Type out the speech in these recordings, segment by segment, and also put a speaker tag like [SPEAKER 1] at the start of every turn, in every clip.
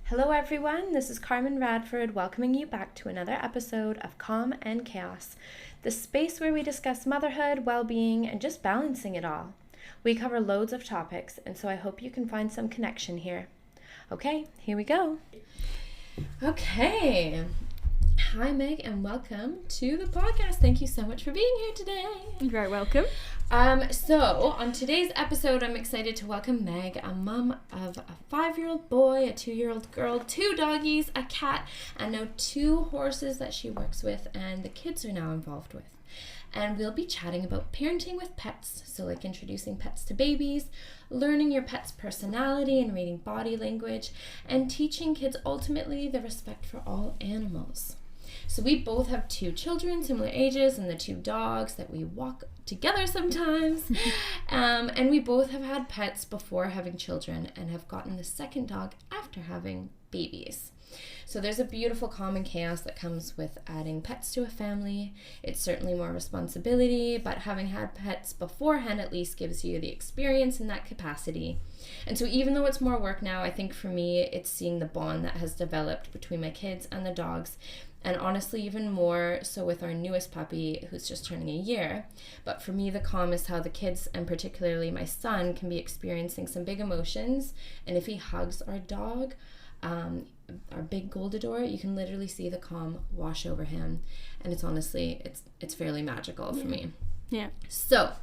[SPEAKER 1] Hello everyone, this is Carmen Radford welcoming you back to another episode of Calm and Chaos, the space where we discuss motherhood, well-being, and just balancing it all. We cover loads of topics, and so I hope you can find some connection here. Okay, here we go. Okay. Hi Meg, and welcome to the podcast. Thank you so much for being here today.
[SPEAKER 2] You're very welcome.
[SPEAKER 1] So on today's episode, I'm excited to welcome Meg, a mom of a 5-year-old boy, a 2-year-old girl, 2 doggies, a cat, and now 2 horses that she works with and the kids are now involved with. And we'll be chatting about parenting with pets, so like introducing pets to babies, learning your pet's personality and reading body language, and teaching kids ultimately the respect for all animals. So we both have 2 children, similar ages, and the 2 dogs that we walk together sometimes. And we both have had pets before having children and have gotten the second dog after having babies. So there's a beautiful calm and chaos that comes with adding pets to a family. It's certainly more responsibility, but having had pets beforehand at least gives you the experience in that capacity. And so even though it's more work now, I think for me, it's seeing the bond that has developed between my kids and the dogs. And honestly, even more so with our newest puppy, who's just turning a year. But for me, the calm is how the kids, and particularly my son, can be experiencing some big emotions. And if he hugs our dog, our big Goldador, you can literally see the calm wash over him. And it's honestly, it's fairly magical for me.
[SPEAKER 2] Yeah.
[SPEAKER 1] So,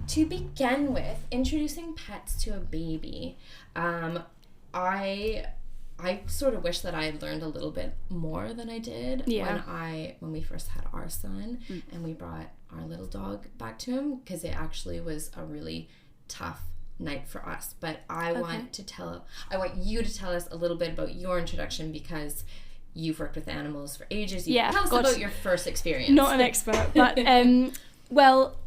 [SPEAKER 1] to begin with, introducing pets to a baby, I sort of wish that I had learned a little bit more than I did when we first had our son and we brought our little dog back to him, because it actually was a really tough night for us. But I want you to tell us a little bit about your introduction, because you've worked with animals for ages. Tell us about your first experience.
[SPEAKER 2] Not an expert, but well,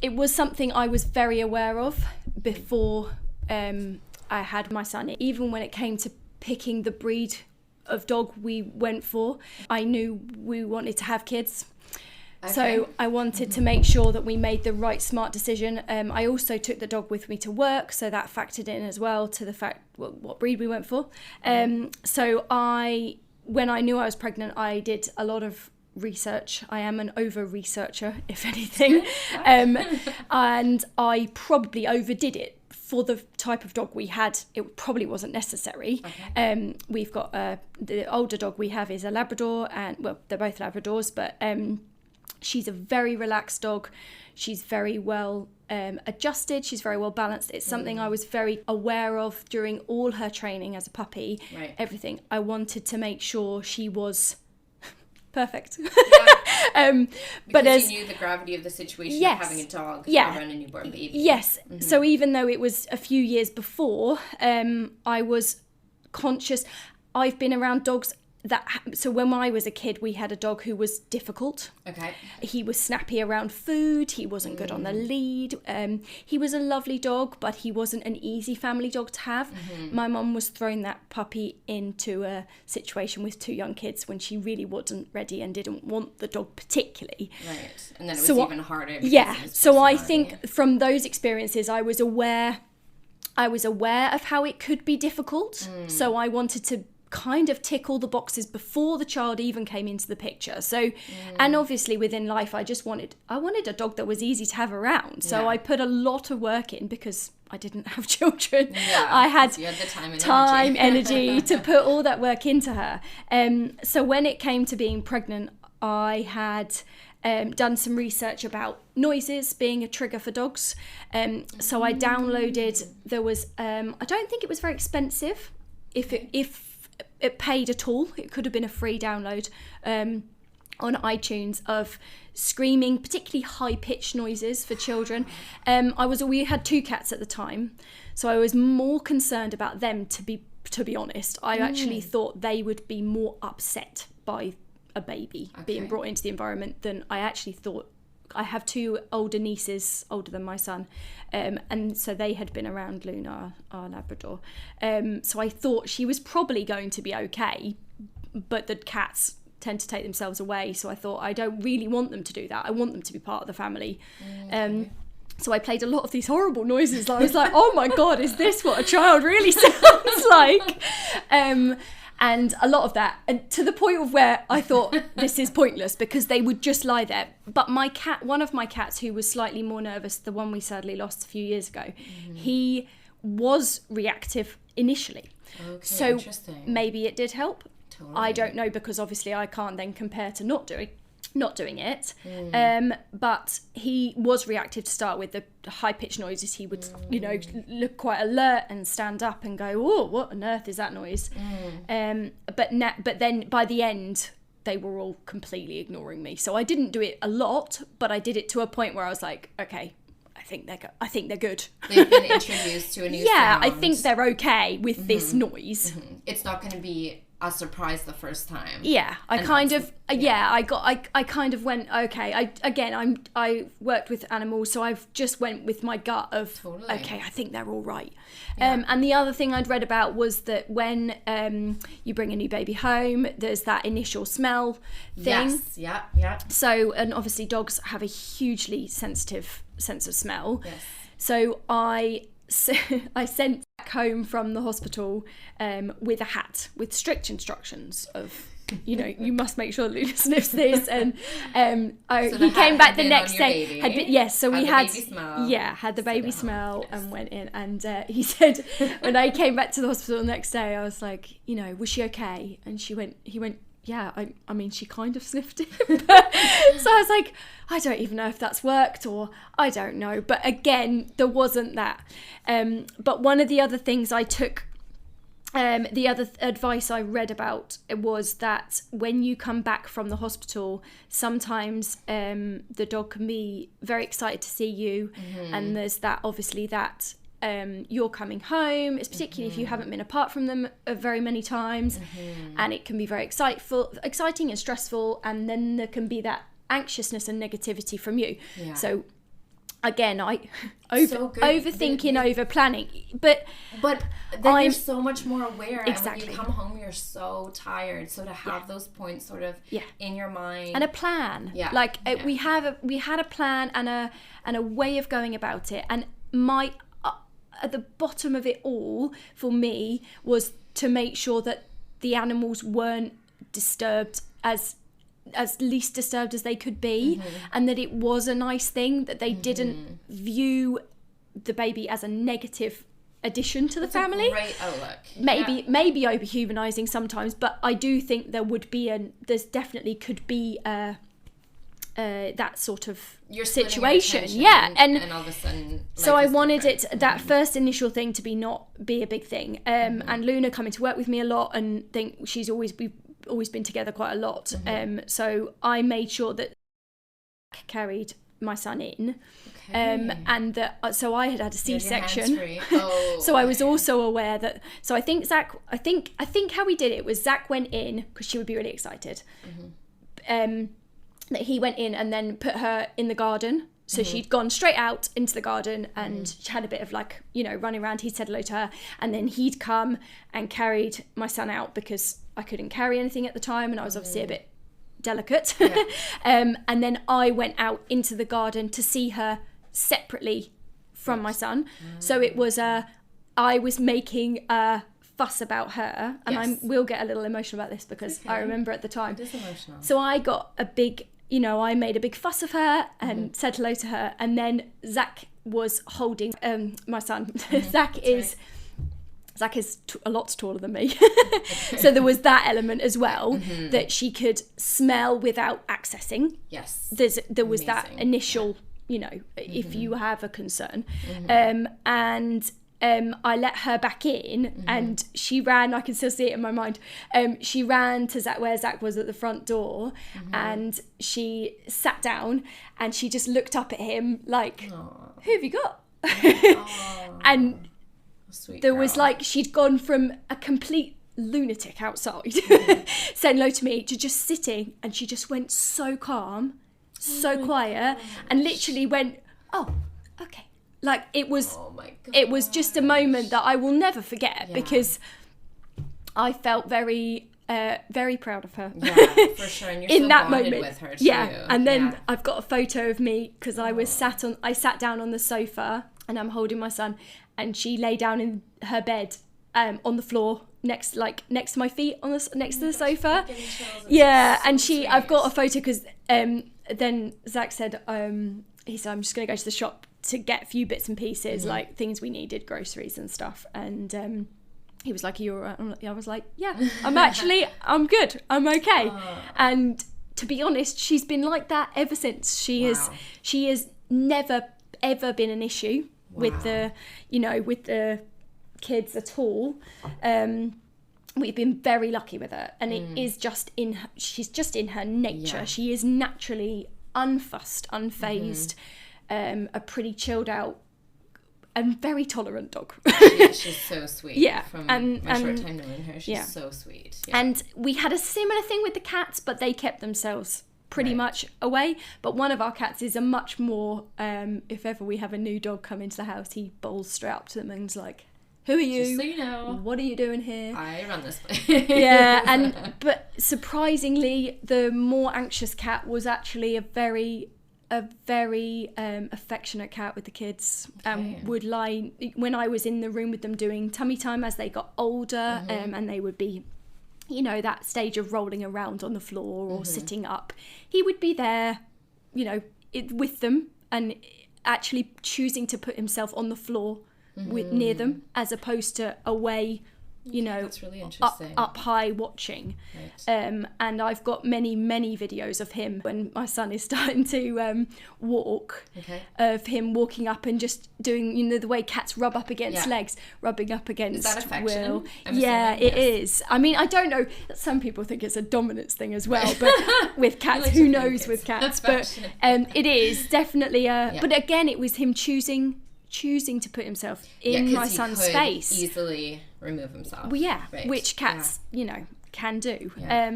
[SPEAKER 2] it was something I was very aware of before I had my son. Even when it came to picking the breed of dog we went for, I knew we wanted to have kids. Okay. So I wanted to make sure that we made the right smart decision. I also took the dog with me to work, so that factored in as well to the fact what breed we went for. So when I knew I was pregnant, I did a lot of research. I am an over-researcher, if anything. And I probably overdid it. For the type of dog we had, it probably wasn't necessary. Okay. We've got the older dog we have is a Labrador, and well, they're both Labradors, but she's a very relaxed dog. She's very well adjusted. She's very well balanced. It's something I was very aware of during all her training as a puppy. Right. Everything. I wanted to make sure she was perfect. Yeah.
[SPEAKER 1] But as you knew the gravity of the situation of having a dog around a newborn baby.
[SPEAKER 2] Yes. Mm-hmm. So even though it was a few years before, I was conscious. I've been around dogs so when I was a kid, we had a dog who was difficult. Okay. He was snappy around food. He wasn't good on the lead. He was a lovely dog, but he wasn't an easy family dog to have. Mm-hmm. My mum was throwing that puppy into a situation with 2 young kids when she really wasn't ready and didn't want the dog particularly.
[SPEAKER 1] Right. And then it was even harder.
[SPEAKER 2] Yeah. So I think from those experiences, I was aware of how it could be difficult. So I wanted to kind of tick all the boxes before the child even came into the picture. So and obviously within life I wanted a dog that was easy to have around. So I put a lot of work in because I didn't have children. Yeah, I had
[SPEAKER 1] the
[SPEAKER 2] time, energy to put all that work into her. So when it came to being pregnant, I had done some research about noises being a trigger for dogs. So I downloaded, there was I don't think it was very expensive. If it paid at all, it could have been a free download on iTunes of screaming, particularly high-pitched noises for children. We had 2 cats at the time, so I was more concerned about them, to be honest. I actually thought they would be more upset by a baby being brought into the environment than I actually thought. I have 2 older nieces, older than my son, and so they had been around Luna, our Labrador. So I thought she was probably going to be okay, but the cats tend to take themselves away, so I thought I don't really want them to do that. I want them to be part of the family. So I played a lot of these horrible noises. I was like, oh my God, is this what a child really sounds like? And a lot of that, and to the point of where I thought this is pointless because they would just lie there. But my cat, one of my cats who was slightly more nervous, the one we sadly lost a few years ago, he was reactive initially.
[SPEAKER 1] Okay,
[SPEAKER 2] so
[SPEAKER 1] interesting.
[SPEAKER 2] maybe it did help.
[SPEAKER 1] Totally.
[SPEAKER 2] I don't know, because obviously I can't then compare to not doing it. But he was reactive to start with. The high-pitched noises, he would, look quite alert and stand up and go, oh, what on earth is that noise? But then by the end, they were all completely ignoring me. So I didn't do it a lot, but I did it to a point where I was like, okay, I think they're good.
[SPEAKER 1] They've been introduced to a new sound.
[SPEAKER 2] I think they're okay with this noise.
[SPEAKER 1] It's not going to be a surprise the first time.
[SPEAKER 2] Yeah, I kind of went, okay. I worked with animals, so I've just went with my gut of okay, I think they're all right.
[SPEAKER 1] Yeah.
[SPEAKER 2] And the other thing I'd read about was that when you bring a new baby home, there's that initial smell thing.
[SPEAKER 1] Yes, yeah.
[SPEAKER 2] So, and obviously dogs have a hugely sensitive sense of smell.
[SPEAKER 1] Yes.
[SPEAKER 2] So I sent back home from the hospital with a hat with strict instructions of, you must make sure Luna sniffs this. And he came back the next day. Had the baby smell and went in. And he said, when I came back to the hospital the next day, I was like, was she okay? And he went, yeah, I mean, she kind of sniffed it. So I was like, I don't even know if that's worked, or I don't know. But again, there wasn't that. But one of the other things I took, the other advice I read about was that when you come back from the hospital, sometimes the dog can be very excited to see you. And there's that, obviously, that you're coming home, it's particularly if you haven't been apart from them very many times, and it can be very exciting and stressful, and then there can be that anxiousness and negativity from you. Yeah. So again, overthinking, over planning, but
[SPEAKER 1] then you're so much more aware.
[SPEAKER 2] Exactly.
[SPEAKER 1] And when you come home, you're so tired. So to have those points sort of in your mind
[SPEAKER 2] and a plan, we had a plan and a way of going about it, and at the bottom of it all for me was to make sure that the animals weren't disturbed as least disturbed as they could be, and that it was a nice thing, that they didn't view the baby as a negative addition to the family.
[SPEAKER 1] Great outlook.
[SPEAKER 2] Maybe over-humanizing sometimes, but I do think there's definitely could be that sort of situation,
[SPEAKER 1] and all of a sudden,
[SPEAKER 2] so I wanted that first initial thing to not be a big thing, and Luna coming to work with me a lot, and think we've always been together quite a lot, so I made sure that carried my son in, and that so I had a C-section. So I was also aware that, so I think how we did it was Zach went in because she would be really excited, that he went in and then put her in the garden. So she'd gone straight out into the garden, and she had a bit of running around. He'd said hello to her, and then he'd come and carried my son out because I couldn't carry anything at the time, and I was obviously a bit delicate. And then I went out into the garden to see her separately from my son. So it was I was making a fuss about her, and I will get a little emotional about this because I remember at the time.
[SPEAKER 1] It is emotional.
[SPEAKER 2] So I got a big, I made a big fuss of her and said hello to her, and then Zach was holding my son. Zach is a lot taller than me, so there was that element as well, that she could smell without accessing.
[SPEAKER 1] Yes,
[SPEAKER 2] there was that initial, if you have a concern, and. I let her back in, and she ran. I can still see it in my mind. She ran to where Zach was at the front door, and she sat down, and she just looked up at him like, "Who have you got?" And there was she'd gone from a complete lunatic outside saying hello to me to just sitting, and she just went so calm, so quiet, and literally went, "Oh, okay." It was just a moment that I will never forget, because I felt very, very proud of her.
[SPEAKER 1] Yeah, for sure. And you're
[SPEAKER 2] in
[SPEAKER 1] so
[SPEAKER 2] that
[SPEAKER 1] bonded
[SPEAKER 2] moment
[SPEAKER 1] with her too.
[SPEAKER 2] Yeah, and then I've got a photo of me because I sat down on the sofa and I'm holding my son, and she lay down in her bed on the floor next to my feet on the next to the sofa. Yeah, and I've got a photo because then Zach said he said, I'm just gonna go to the shop to get a few bits and pieces, like things we needed, groceries and stuff, and he was like, are you all right? I was like, yeah, I'm good, I'm okay. And to be honest, she's been like that ever since. She has never ever been an issue with the kids at all. We've been very lucky with her, and it is just she's just in her nature. She is naturally unfussed, unfazed, a pretty chilled out and very tolerant dog.
[SPEAKER 1] She's so sweet.
[SPEAKER 2] Yeah,
[SPEAKER 1] from my short time knowing her, she's so sweet. Yeah.
[SPEAKER 2] And we had a similar thing with the cats, but they kept themselves pretty much away. But one of our cats is a much more, if ever we have a new dog come into the house, he bowls straight up to them and is like, who are you?
[SPEAKER 1] Just so you know.
[SPEAKER 2] What are you doing here?
[SPEAKER 1] I run this place.
[SPEAKER 2] Yeah, but surprisingly, the more anxious cat was actually a very affectionate cat with the kids. Would lie when I was in the room with them doing tummy time as they got older, and they would be, that stage of rolling around on the floor or sitting up. He would be there, with them and actually choosing to put himself on the floor near them, as opposed to away,
[SPEAKER 1] that's really interesting.
[SPEAKER 2] up high watching. Right. And I've got many videos of him when my son is starting to walk, of him walking up and just doing the way cats rub up against legs, rubbing up against
[SPEAKER 1] is that affection?
[SPEAKER 2] Will. It is. I mean, I don't know, some people think it's a dominance thing as well, but with cats, who knows with cats, but it is definitely but again, it was him choosing to put himself in my son's space.
[SPEAKER 1] Easily remove himself.
[SPEAKER 2] Well, which cats, can do. Yeah.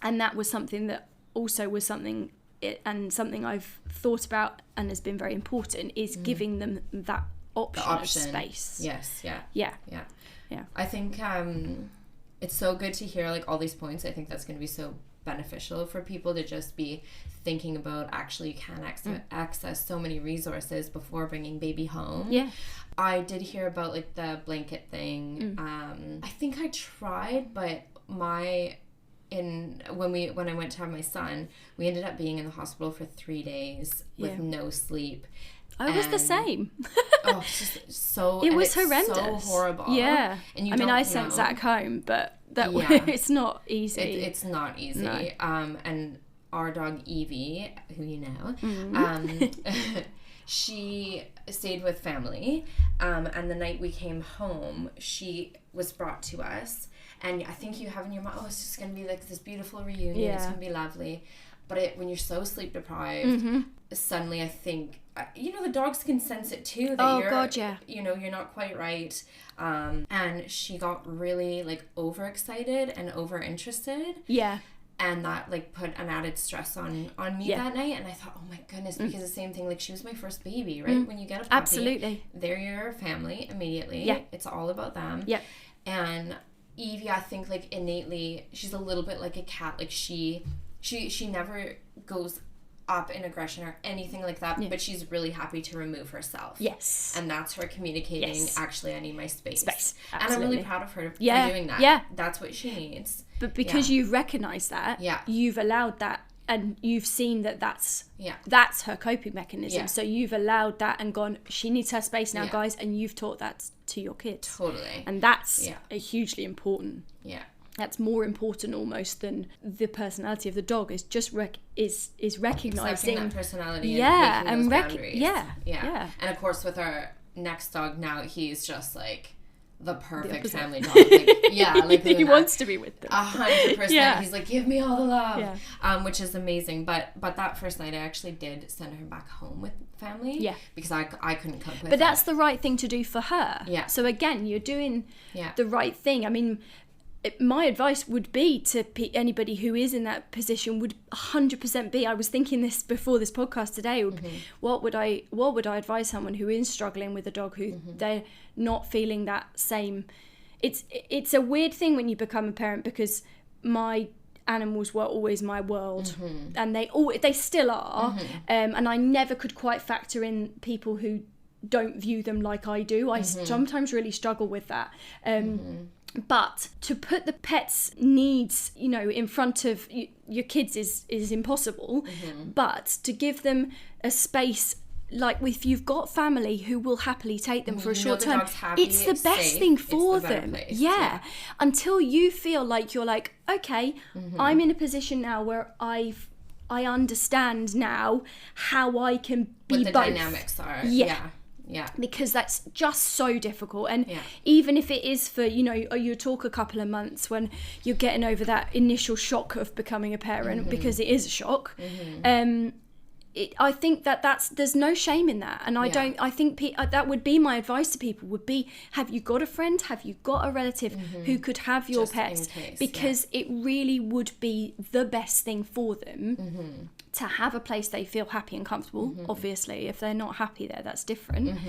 [SPEAKER 2] And that was something that also was something I've thought about and has been very important, is giving them that option of space.
[SPEAKER 1] Yes,
[SPEAKER 2] yeah.
[SPEAKER 1] I think it's so good to hear like all these points. I think that's going to be so beneficial for people to just be thinking about actually you can access so many resources before bringing baby home.
[SPEAKER 2] Yeah.
[SPEAKER 1] I did hear about like the blanket thing. I think I tried, but when I went to have my son, we ended up being in the hospital for 3 days with no sleep.
[SPEAKER 2] I was the same.
[SPEAKER 1] It's just so...
[SPEAKER 2] It was horrendous.
[SPEAKER 1] So horrible.
[SPEAKER 2] Yeah. And I sent Zach home, but it's not easy.
[SPEAKER 1] It's not easy. No. And our dog Evie, who you know, she stayed with family. And the night we came home, she was brought to us. And I think you have in your mind, it's just going to be like this beautiful reunion. Yeah. It's going to be lovely. But when you're so sleep deprived, suddenly I think, the dogs can sense it too. That you're not quite right. And she got really like overexcited and overinterested. Yeah. And that like put an added stress on me that night. And I thought, oh my goodness, because the same thing, like she was my first baby, right? When you get a puppy, absolutely, they're your family immediately. Yeah. It's all about them. Yeah. And Evie, I think like innately, she's a little bit like a cat. Like she never goes up in aggression or anything like that, but she's really happy to remove herself. Yes. And that's her communicating, actually, I need my space. And I'm really proud of her for doing that. Yeah. That's what she needs. But because you've recognised that, you've allowed that, and you've seen that that's her coping mechanism. Yeah. So you've allowed that and gone, she needs her space now, guys, and you've taught that to your kids. Totally. And that's a hugely important. Yeah. That's more important almost than the personality of the dog. Is just is recognizing that personality and making those boundaries. Yeah. And of course, with our next dog now, he's just like the perfect family dog. Like, he wants to be with them 100%. Yeah. He's like, give me all the love, which is amazing. But that first night, I actually did send her back home with family. Yeah, because I couldn't cope with it. But that's the right thing to do for her. Yeah. So again, you're doing the right thing. I mean, my advice would be to anybody who is in that position would 100% be, I was thinking this before this podcast today, what would I advise someone who is struggling with a dog who they're not feeling that same. It's a weird thing when you become a parent, because my animals were always my world, and they still are, and I never could quite factor in people who don't view them like I do. I sometimes really struggle with that.
[SPEAKER 2] But to put the pet's needs, you know, in front of your kids is impossible. But to give them a space, like if you've got family who will happily take them for a short term, it's the best thing for them. Yeah. Until you feel like you're like, okay, I'm in a position now where I understand now how I can be
[SPEAKER 1] what the
[SPEAKER 2] both.
[SPEAKER 1] Dynamics are. Yeah.
[SPEAKER 2] Because that's just so difficult. And even if it is for, you know, you talk a couple of months when you're getting over that initial shock of becoming a parent, because it is a shock. I think there's no shame in that. And I think that would be my advice to people would be, have you got a friend? Have you got a relative who could have your pets? Because it really would be the best thing for them to have a place they feel happy and comfortable. Obviously, if they're not happy there, that's different.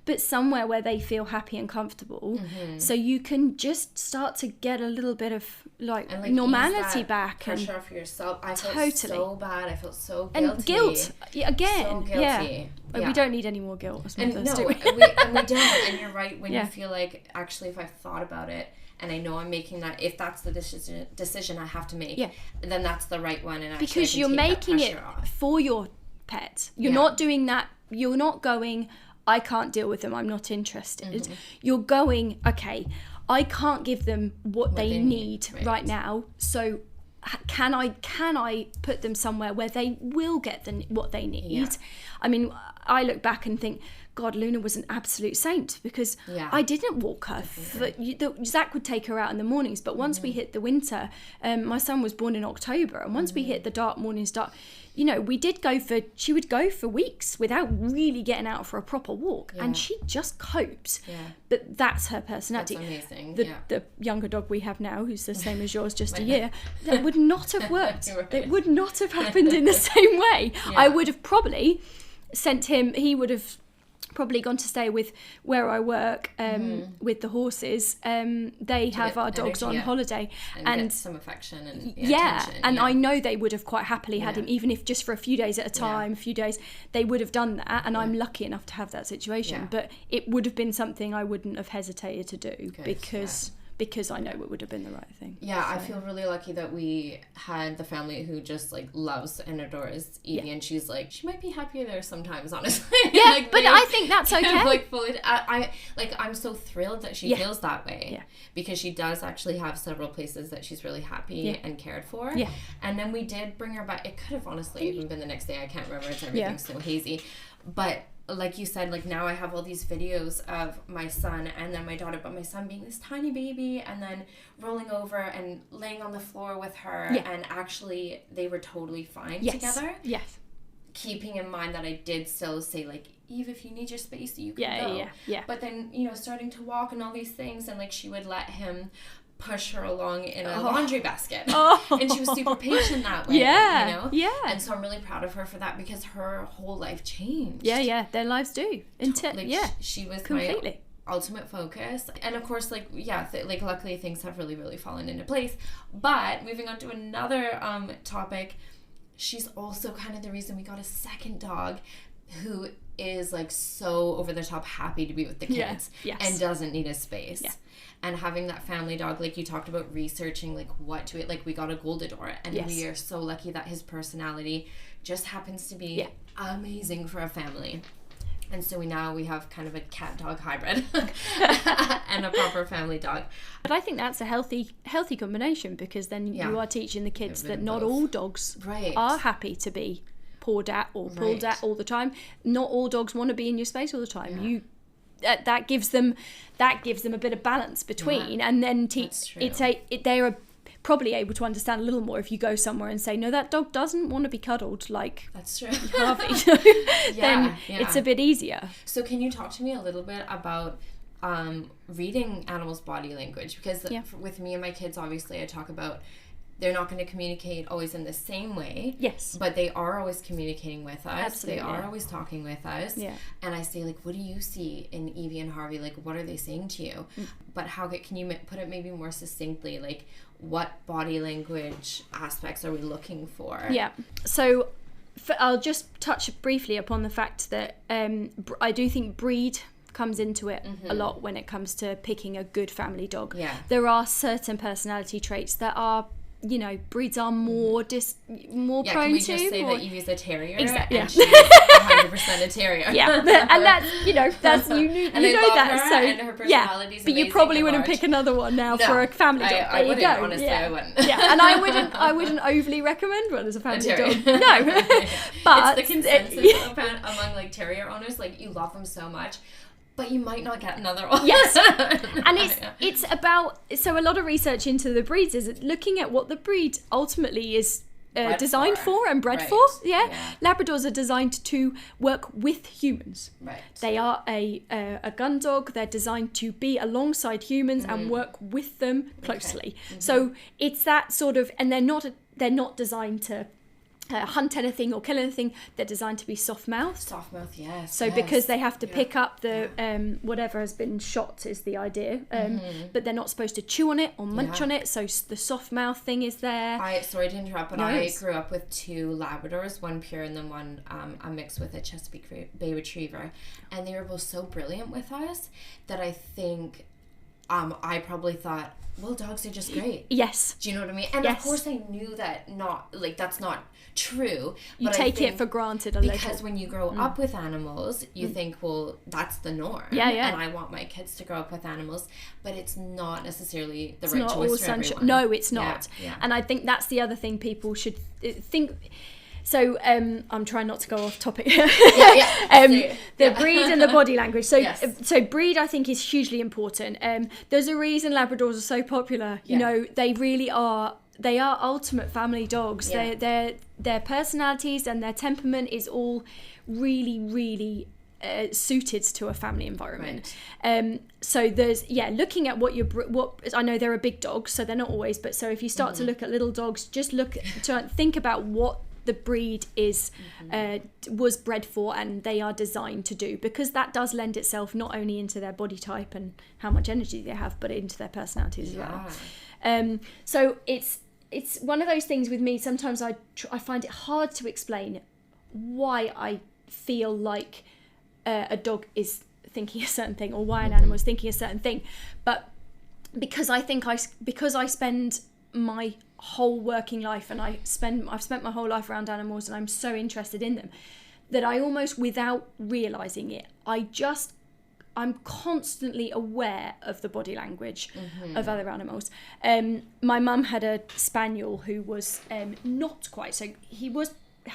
[SPEAKER 2] But somewhere where they feel happy and comfortable, so you can just start to get a little bit of like normality back.
[SPEAKER 1] Pressure
[SPEAKER 2] and
[SPEAKER 1] off yourself. I felt
[SPEAKER 2] totally
[SPEAKER 1] so bad. I felt so guilty.
[SPEAKER 2] And guilt again.
[SPEAKER 1] So guilty.
[SPEAKER 2] We don't need any more guilt as mothers,
[SPEAKER 1] no,
[SPEAKER 2] do we?
[SPEAKER 1] and we don't. And you're right when you feel like, actually, if I've thought about it and I know I'm making that, if that's the decision I have to make, then that's the right one. And actually,
[SPEAKER 2] because you're making it for your pet. You're not doing that. You're not going, I can't deal with them, I'm not interested. You're going, okay, I can't give them what they need right now, so can I put them somewhere where they will get what they need? I mean, I look back and think, God, Luna was an absolute saint, because I didn't walk her. Zach would take her out in the mornings, but once we hit the winter, my son was born in October, and once we hit the dark mornings, you know, she would go for weeks without really getting out for a proper walk, and she just copes. But that's her personality.
[SPEAKER 1] That's amazing.
[SPEAKER 2] The younger dog we have now, who's the same as yours, just a year, that would not have worked. It would not have happened in the same way. I would have probably sent him, he would have probably gone to stay with where I work with the horses. They have our dogs on holiday and
[SPEAKER 1] get some affection and
[SPEAKER 2] attention. And I know they would have quite happily had him, even if just for a few days at a time, they would have done that, and I'm lucky enough to have that situation. But it would have been something I wouldn't have hesitated to do because I know it would have been the right thing.
[SPEAKER 1] I feel really lucky that we had the family who just like loves and adores Evie, and she's like, she might be happier there sometimes, honestly.
[SPEAKER 2] But I think that's okay.
[SPEAKER 1] I'm so thrilled that she feels that way, because she does actually have several places that she's really happy and cared for. And then we did bring her back. It could have honestly even been the next day. I can't remember. Everything's so hazy, but like you said, like now I have all these videos of my son and then my daughter, but my son being this tiny baby and then rolling over and laying on the floor with her, and actually they were totally fine together. Keeping in mind that I did still say, like, Eve, if you need your space, you can go. But then, you know, starting to walk and all these things, and like she would let him push her along in a laundry basket. And she was super patient that way. You know? And so I'm really proud of her for that, because her whole life changed.
[SPEAKER 2] Their lives do.
[SPEAKER 1] She was
[SPEAKER 2] completely
[SPEAKER 1] my ultimate focus. And of course, like, luckily things have really, really fallen into place. But moving on to another topic, she's also kind of the reason we got a second dog, who is like so over the top happy to be with the kids and doesn't need a space. And having that family dog, like you talked about researching, like what to it, like we got a Goldador, and we are so lucky that his personality just happens to be amazing for a family. And so we have kind of a cat dog hybrid and a proper family dog.
[SPEAKER 2] But I think that's a healthy combination, because then you are teaching the kids that not all dogs are happy to be pawed at or pulled at all the time. Not all dogs want to be in your space all the time. That gives them a bit of balance between, and then they are probably able to understand a little more if you go somewhere and say, no, that dog doesn't want to be cuddled, like
[SPEAKER 1] that's true,
[SPEAKER 2] Harvey. Then it's a bit easier.
[SPEAKER 1] So can you talk to me a little bit about reading animals' body language? Because with me and my kids, obviously I talk about they're not going to communicate always in the same way. But they are always communicating with us. Absolutely. They are always talking with us. And I say, like, what do you see in Evie and Harvey? Like, what are they saying to you? But can you put it maybe more succinctly? Like, what body language aspects are we looking for?
[SPEAKER 2] So I'll just touch briefly upon the fact that I do think breed comes into it a lot when it comes to picking a good family dog.
[SPEAKER 1] Yeah.
[SPEAKER 2] There are certain personality traits that are, breeds are more more
[SPEAKER 1] Yeah,
[SPEAKER 2] prone
[SPEAKER 1] can we
[SPEAKER 2] to.
[SPEAKER 1] just say that Evie's a terrier?
[SPEAKER 2] Exactly.
[SPEAKER 1] And she's 100% a terrier.
[SPEAKER 2] Yeah, and that's you know
[SPEAKER 1] and I love
[SPEAKER 2] that.
[SPEAKER 1] her,
[SPEAKER 2] So
[SPEAKER 1] and her personality's
[SPEAKER 2] but you
[SPEAKER 1] amazing
[SPEAKER 2] probably
[SPEAKER 1] and
[SPEAKER 2] wouldn't
[SPEAKER 1] large.
[SPEAKER 2] pick another one now
[SPEAKER 1] No,
[SPEAKER 2] for a family dog.
[SPEAKER 1] I
[SPEAKER 2] There
[SPEAKER 1] wouldn't,
[SPEAKER 2] you go.
[SPEAKER 1] honestly,
[SPEAKER 2] yeah.
[SPEAKER 1] I wouldn't.
[SPEAKER 2] Yeah, and I wouldn't overly recommend one as a family
[SPEAKER 1] terrier.
[SPEAKER 2] dog. No, but
[SPEAKER 1] it's the consensus among like terrier owners. Like, you love them so much, but you might not get another one.
[SPEAKER 2] Yes, and it's about, so a lot of research into the breeds is looking at what the breed ultimately is designed for and bred for. Yeah. Labradors are designed to work with humans.
[SPEAKER 1] Right.
[SPEAKER 2] They are a gun dog. They're designed to be alongside humans and work with them closely. Okay. So it's that sort of, and they're not designed to hunt anything or kill anything. They're designed to be soft-mouthed.
[SPEAKER 1] Soft-mouthed, yes.
[SPEAKER 2] So because they have to pick up the whatever has been shot is the idea, but they're not supposed to chew on it or munch on it. So the soft mouth thing is there.
[SPEAKER 1] Sorry to interrupt, but I grew up with 2 Labradors, one pure and then one a mix with a Chesapeake Bay Retriever, and they were both so brilliant with us that I think I probably thought, well, dogs are just great.
[SPEAKER 2] Yes.
[SPEAKER 1] Do you know what I mean? And of course I knew that that's not true.
[SPEAKER 2] You take it for granted a little.
[SPEAKER 1] Because when you grow up with animals, you think, well, that's the norm.
[SPEAKER 2] Yeah, yeah.
[SPEAKER 1] And I want my kids to grow up with animals. But it's not necessarily the right choice for everyone.
[SPEAKER 2] No, it's not.
[SPEAKER 1] Yeah.
[SPEAKER 2] And I think that's the other thing people should think. So I'm trying not to go off topic. The breed and the body language. So so breed, I think, is hugely important. There's a reason Labradors are so popular. You know, they really are. They are ultimate family dogs. Yeah. Their personalities and their temperament is all really, really suited to a family environment. Right. So there's looking at what I know there are big dogs, so they're not always. But so if you start to look at little dogs, just think about what the breed was bred for and they are designed to do, because that does lend itself not only into their body type and how much energy they have, but into their personalities as well. So it's one of those things with me. Sometimes I find it hard to explain why I feel like a dog is thinking a certain thing or why an animal is thinking a certain thing, but because I spend my whole working life and I've spent my whole life around animals and I'm so interested in them that I almost, without realizing it, I'm constantly aware of the body language of other animals. My mum had a spaniel who was not quite so.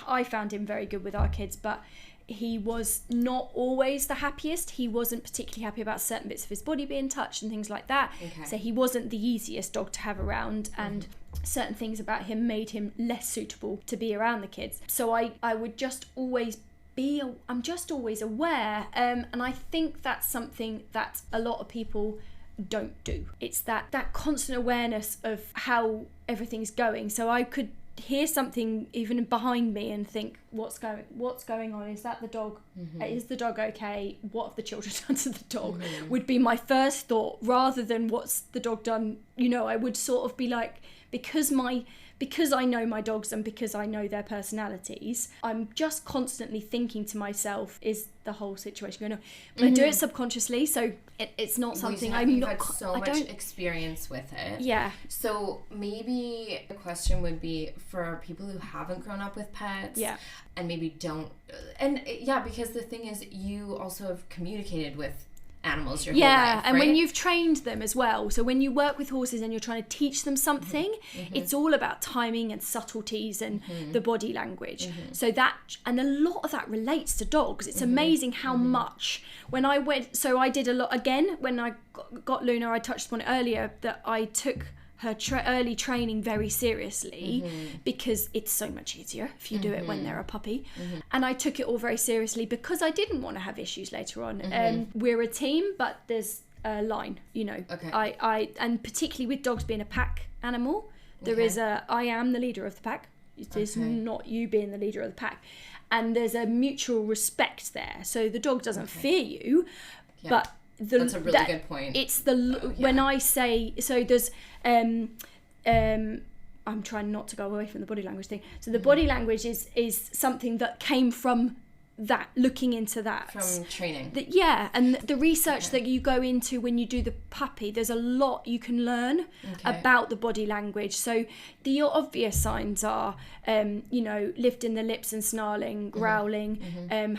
[SPEAKER 2] I found him very good with our kids, but he was not always the happiest. He wasn't particularly happy about certain bits of his body being touched and things like that. Okay. So he wasn't the easiest dog to have around, and certain things about him made him less suitable to be around the kids. So I would just always I'm just always aware, and I think that's something that a lot of people don't do. It's that constant awareness of how everything's going. So I could hear something even behind me and think, what's going on? Is that the dog? Is the dog okay? What have the children done to the dog? Would be my first thought, rather than what's the dog done. I would sort of be like, because I know my dogs and because I know their personalities, I'm just constantly thinking to myself, is the whole situation going on? But I do it subconsciously, so it's not something
[SPEAKER 1] You've had so much experience with it.
[SPEAKER 2] Yeah.
[SPEAKER 1] So maybe the question would be for people who haven't grown up with pets.
[SPEAKER 2] Yeah.
[SPEAKER 1] And maybe don't. And because the thing is, you also have communicated with animals your whole life,
[SPEAKER 2] and
[SPEAKER 1] right?
[SPEAKER 2] when you've trained them as well, so when you work with horses and you're trying to teach them something, it's all about timing and subtleties and the body language. So that, and a lot of that relates to dogs. It's amazing how much. When I went, so I did a lot again when I got Luna. I touched upon it earlier that I took her early training very seriously because it's so much easier if you do it when they're a puppy. And I took it all very seriously because I didn't want to have issues later on. We're a team, but there's a line, Okay. I and particularly with dogs being a pack animal, there is I am the leader of the pack. It is not you being the leader of the pack. And there's a mutual respect there. So the dog doesn't fear you, but that's
[SPEAKER 1] a really good point.
[SPEAKER 2] It's when I say, so there's I'm trying not to go away from the body language thing. So the body language is something that came from that, looking into that
[SPEAKER 1] from training.
[SPEAKER 2] And the research that you go into when you do the puppy, there's a lot you can learn about the body language. So the obvious signs are lifting the lips and snarling, growling,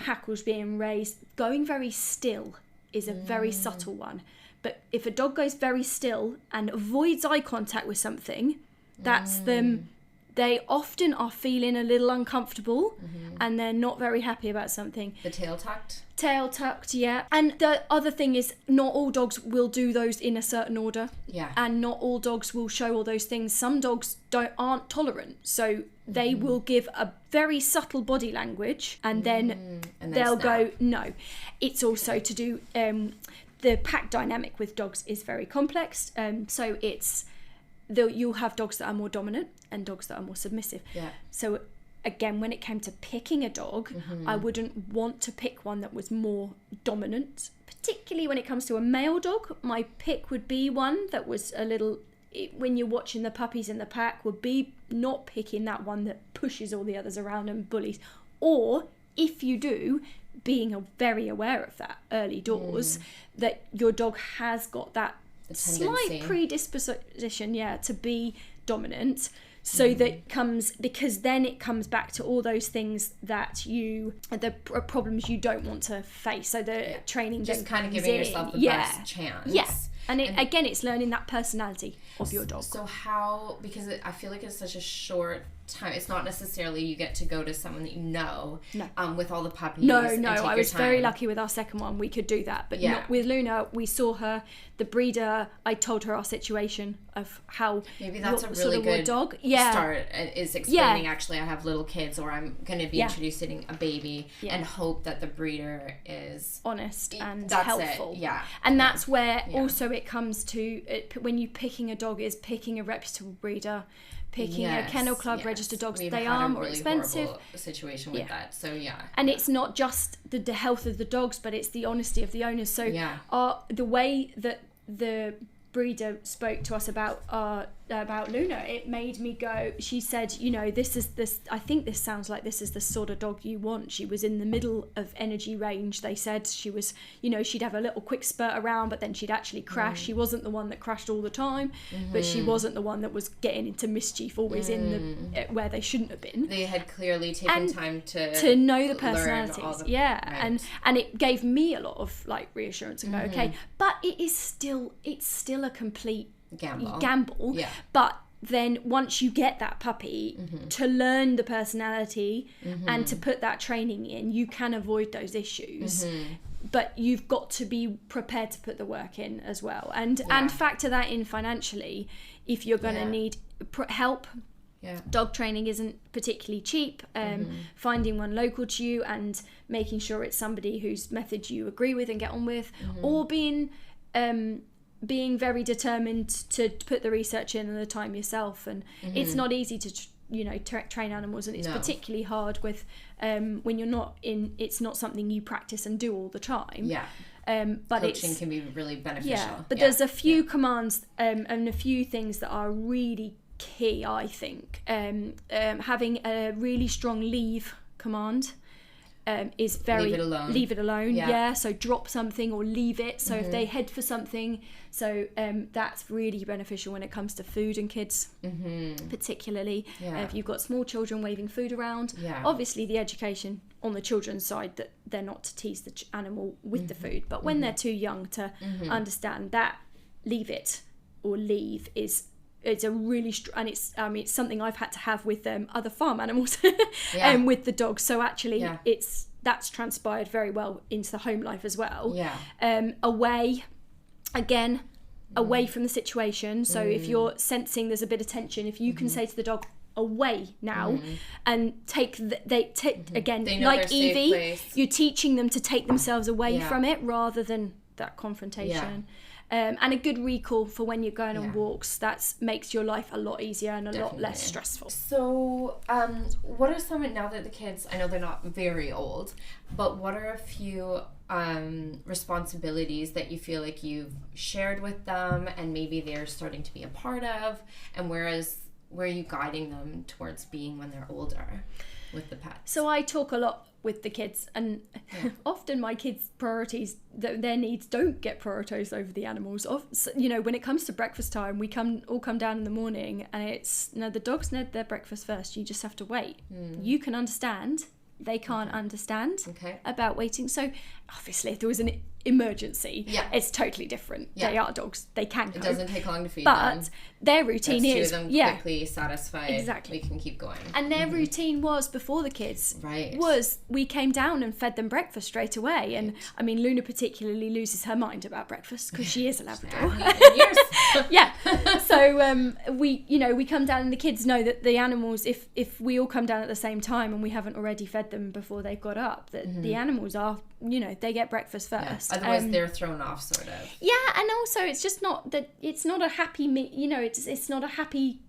[SPEAKER 2] hackles being raised. Going very still is a very subtle one. But if a dog goes very still and avoids eye contact with something, that's them. They often are feeling a little uncomfortable and they're not very happy about something.
[SPEAKER 1] The tail tucked?
[SPEAKER 2] Tail tucked, yeah. And the other thing is, not all dogs will do those in a certain order.
[SPEAKER 1] Yeah. And
[SPEAKER 2] not all dogs will show all those things. Some dogs aren't tolerant. So they will give a very subtle body language and then they'll go, no. It's also to do, the pack dynamic with dogs is very complex. So it's, you'll have dogs that are more dominant and dogs that are more submissive.
[SPEAKER 1] Yeah.
[SPEAKER 2] So again, when it came to picking a dog, I wouldn't want to pick one that was more dominant, particularly when it comes to a male dog. My pick would be one that was a little, when you're watching the puppies in the pack, would be not picking that one that pushes all the others around and bullies. Or if you do, being very aware of that early doors, that your dog has got that slight predisposition, to be dominant. So that comes, because then it comes back to all those things that the problems you don't want to face. So the training
[SPEAKER 1] just kind of giving yourself the best chance.
[SPEAKER 2] Yeah. And again, it's learning that personality of your dog.
[SPEAKER 1] So how, because I feel like it's such a short time, it's not necessarily you get to go to someone that you know, with all the puppies.
[SPEAKER 2] No, I was very lucky with our second one. We could do that, but not with Luna. We saw her, the breeder, I told her our situation of how,
[SPEAKER 1] maybe that's a really good
[SPEAKER 2] dog
[SPEAKER 1] start, is explaining actually I have little kids, or I'm going to be introducing a baby, and hope that the breeder is
[SPEAKER 2] honest and helpful.
[SPEAKER 1] And
[SPEAKER 2] that's where also it comes to when you picking a dog, is picking a reputable breeder, picking a kennel club registered dogs. They are more expensive.
[SPEAKER 1] Situation with that, so
[SPEAKER 2] and it's not just the health of the dogs, but it's the honesty of the owners. So the way that the breeder spoke to us about Luna, it made me go, she said, I think this sounds like this is the sort of dog you want. She was in the middle of energy range. They said she was, she'd have a little quick spurt around, but then she'd actually crash. She wasn't the one that crashed all the time, but she wasn't the one that was getting into mischief always in the where they shouldn't have been.
[SPEAKER 1] They had clearly taken time
[SPEAKER 2] to know the personalities. And it gave me a lot of reassurance and go, okay, but it's still a complete gamble. But then once you get that puppy, to learn the personality and to put that training in, you can avoid those issues. But you've got to be prepared to put the work in as well, and factor that in financially. If you're going to need help, dog training isn't particularly cheap. Finding one local to you and making sure it's somebody whose method you agree with and get on with, or being very determined to put the research in and the time yourself. And it's not easy to train animals, and it's particularly hard with when you're not in, it's not something you practice and do all the time. But
[SPEAKER 1] coaching can be really beneficial.
[SPEAKER 2] But there's a few commands and a few things that are really key, I think. Having a really strong leave command is very leave it alone. So drop something or leave it. So if they head for something, so that's really beneficial when it comes to food and kids, particularly if you've got small children waving food around. Obviously the education on the children's side that they're not to tease the animal with the food, but when they're too young to understand that, leave it or leave is, it's a really and it's something I've had to have with other farm animals and with the dogs. So actually that's transpired very well into the home life as well. Away from the situation. So if you're sensing there's a bit of tension, if you can say to the dog, away now, and again, like Evie, you're teaching them to take themselves away from it rather than that confrontation. And a good recall for when you're going on walks, that makes your life a lot easier and a lot less stressful.
[SPEAKER 1] So what are some, now that the kids, I know they're not very old, but what are a few responsibilities that you feel like you've shared with them and maybe they're starting to be a part of, and where are you guiding them towards being when they're older? with the pets?
[SPEAKER 2] So I talk a lot with the kids, and often my kids' priorities, their needs don't get prioritized over the animals. You know, when it comes to breakfast time, we all come down in the morning, and it's, no, the dogs need their breakfast first. You just have to wait. You can understand. They can't understand about waiting. So obviously, if there was an emergency, it's totally different. They are dogs. They can cope.
[SPEAKER 1] It doesn't take long to feed them.
[SPEAKER 2] But their routine is...
[SPEAKER 1] two of them quickly satisfied.
[SPEAKER 2] Exactly.
[SPEAKER 1] We can keep going.
[SPEAKER 2] And their routine was, before the kids, was we came down and fed them breakfast straight away. And I mean, Luna particularly loses her mind about breakfast because she is a Labrador. So we come down, and the kids know that the animals, if we all come down at the same time and we haven't already fed them before they've got up, that the animals are, they get breakfast first.
[SPEAKER 1] Otherwise they're thrown off, sort of.
[SPEAKER 2] Yeah, and also it's just not that, it's not a happy it's not a happy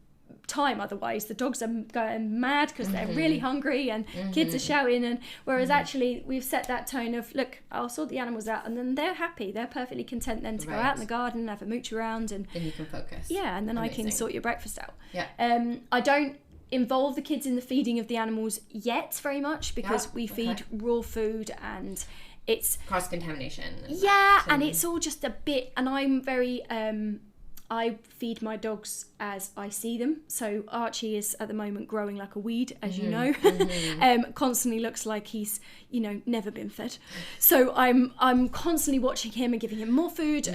[SPEAKER 2] time otherwise. The dogs are going mad because they're really hungry, and kids are shouting, and whereas actually we've set that tone of, look, I'll sort the animals out, and then they're happy, they're perfectly content then to go out in the garden and have a mooch around, and
[SPEAKER 1] then you can focus.
[SPEAKER 2] And then I can sort your breakfast out.
[SPEAKER 1] I
[SPEAKER 2] don't involve the kids in the feeding of the animals yet very much, because we feed raw food, and it's
[SPEAKER 1] cross-contamination.
[SPEAKER 2] And it's all just a bit, and I'm very I feed my dogs as I see them. So Archie is at the moment growing like a weed, as you know. Constantly looks like he's, never been fed. So I'm constantly watching him and giving him more food.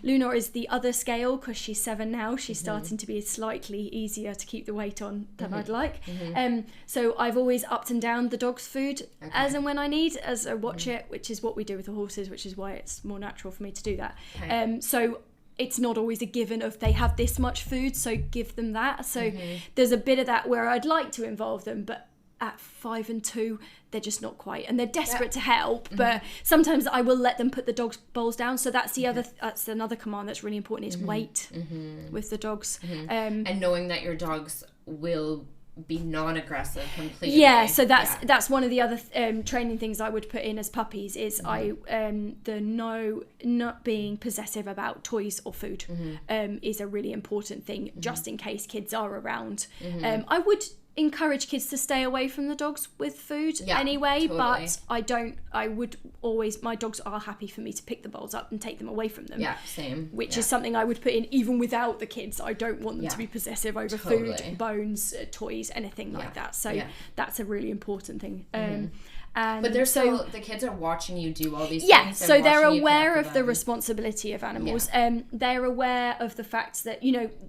[SPEAKER 2] Luna is the other scale, because she's 7 now. She's starting to be slightly easier to keep the weight on than I'd like. So I've always upped and down the dog's food as and when I need, as I watch it, which is what we do with the horses, which is why it's more natural for me to do that. So it's not always a given of they have this much food, so give them that. So there's a bit of that where I'd like to involve them, but at 5 and 2, they're just not quite, and they're desperate to help. But sometimes I will let them put the dogs' bowls down. So that's the other. That's another command that's really important, is wait with the dogs,
[SPEAKER 1] and knowing that your dogs will be non-aggressive completely.
[SPEAKER 2] So that's one of the other training things I would put in as puppies is not being possessive about toys or food is a really important thing, just in case kids are around. I would encourage kids to stay away from the dogs with food anyway, but I would always, my dogs are happy for me to pick the bowls up and take them away from them.
[SPEAKER 1] Same.
[SPEAKER 2] Which is something I would put in even without the kids. I don't want them to be possessive over food, bones, toys, anything like that. So that's a really important thing.
[SPEAKER 1] But they're still, the kids are watching you do all these things.
[SPEAKER 2] So they're aware of the responsibility of animals. They're aware of the fact that,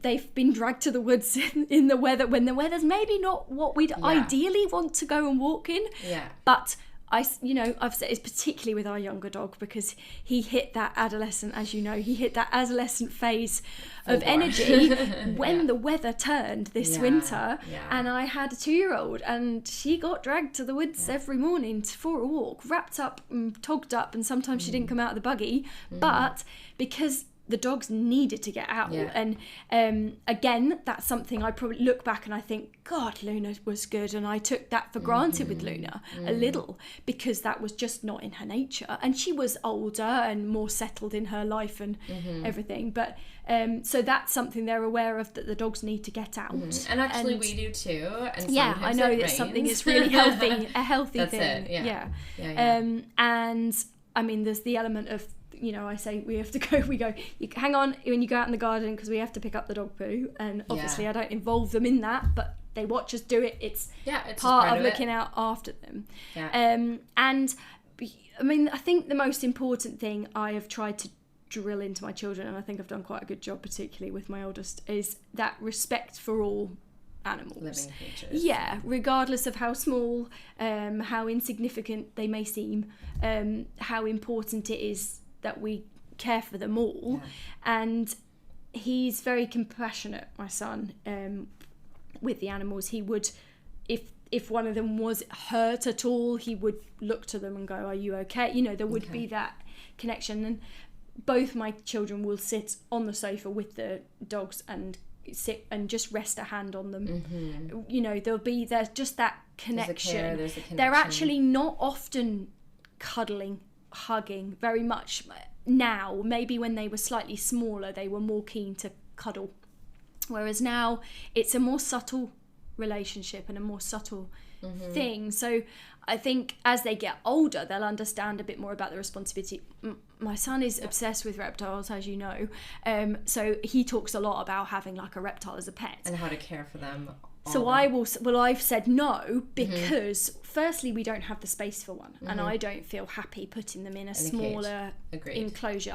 [SPEAKER 2] they've been dragged to the woods in the weather, when the weather's maybe not what we'd ideally want to go and walk in. But I've said it's particularly with our younger dog, because he hit that adolescent, as you know, phase of energy when the weather turned this winter, and I had a 2-year-old, and she got dragged to the woods every morning for a walk, wrapped up and togged up, and sometimes she didn't come out of the buggy, but because the dogs needed to get out. And again, that's something I probably look back and I think, God, Luna was good, and I took that for granted with Luna a little, because that was just not in her nature, and she was older and more settled in her life and everything. But so that's something they're aware of, that the dogs need to get out.
[SPEAKER 1] And actually we do too, and
[SPEAKER 2] I know that's something that's really healthy, a healthy
[SPEAKER 1] that's
[SPEAKER 2] thing. And I mean, there's the element of, I say we have to go, you hang on when you go out in the garden, because we have to pick up the dog poo, and obviously I don't involve them in that, but they watch us do it. It's part of looking out after them. And I mean, I think the most important thing I have tried to drill into my children, and I think I've done quite a good job, particularly with my oldest, is that respect for all animals,
[SPEAKER 1] living creatures,
[SPEAKER 2] regardless of how small, how insignificant they may seem, how important it is that we care for them all. And he's very compassionate, my son, with the animals. He would, if one of them was hurt at all, he would look to them and go, are you okay? There would be that connection. And both my children will sit on the sofa with the dogs and sit and just rest a hand on them. There's just that connection.
[SPEAKER 1] There's a connection.
[SPEAKER 2] They're actually not often cuddling, hugging very much now. Maybe when they were slightly smaller, they were more keen to cuddle, whereas now it's a more subtle relationship and a more subtle thing. So I think as they get older, they'll understand a bit more about the responsibility. My son is obsessed with reptiles, as you know, so he talks a lot about having like a reptile as a pet
[SPEAKER 1] and how to care for them.
[SPEAKER 2] So I've said no because firstly we don't have the space for one, and I don't feel happy putting them in a smaller enclosure.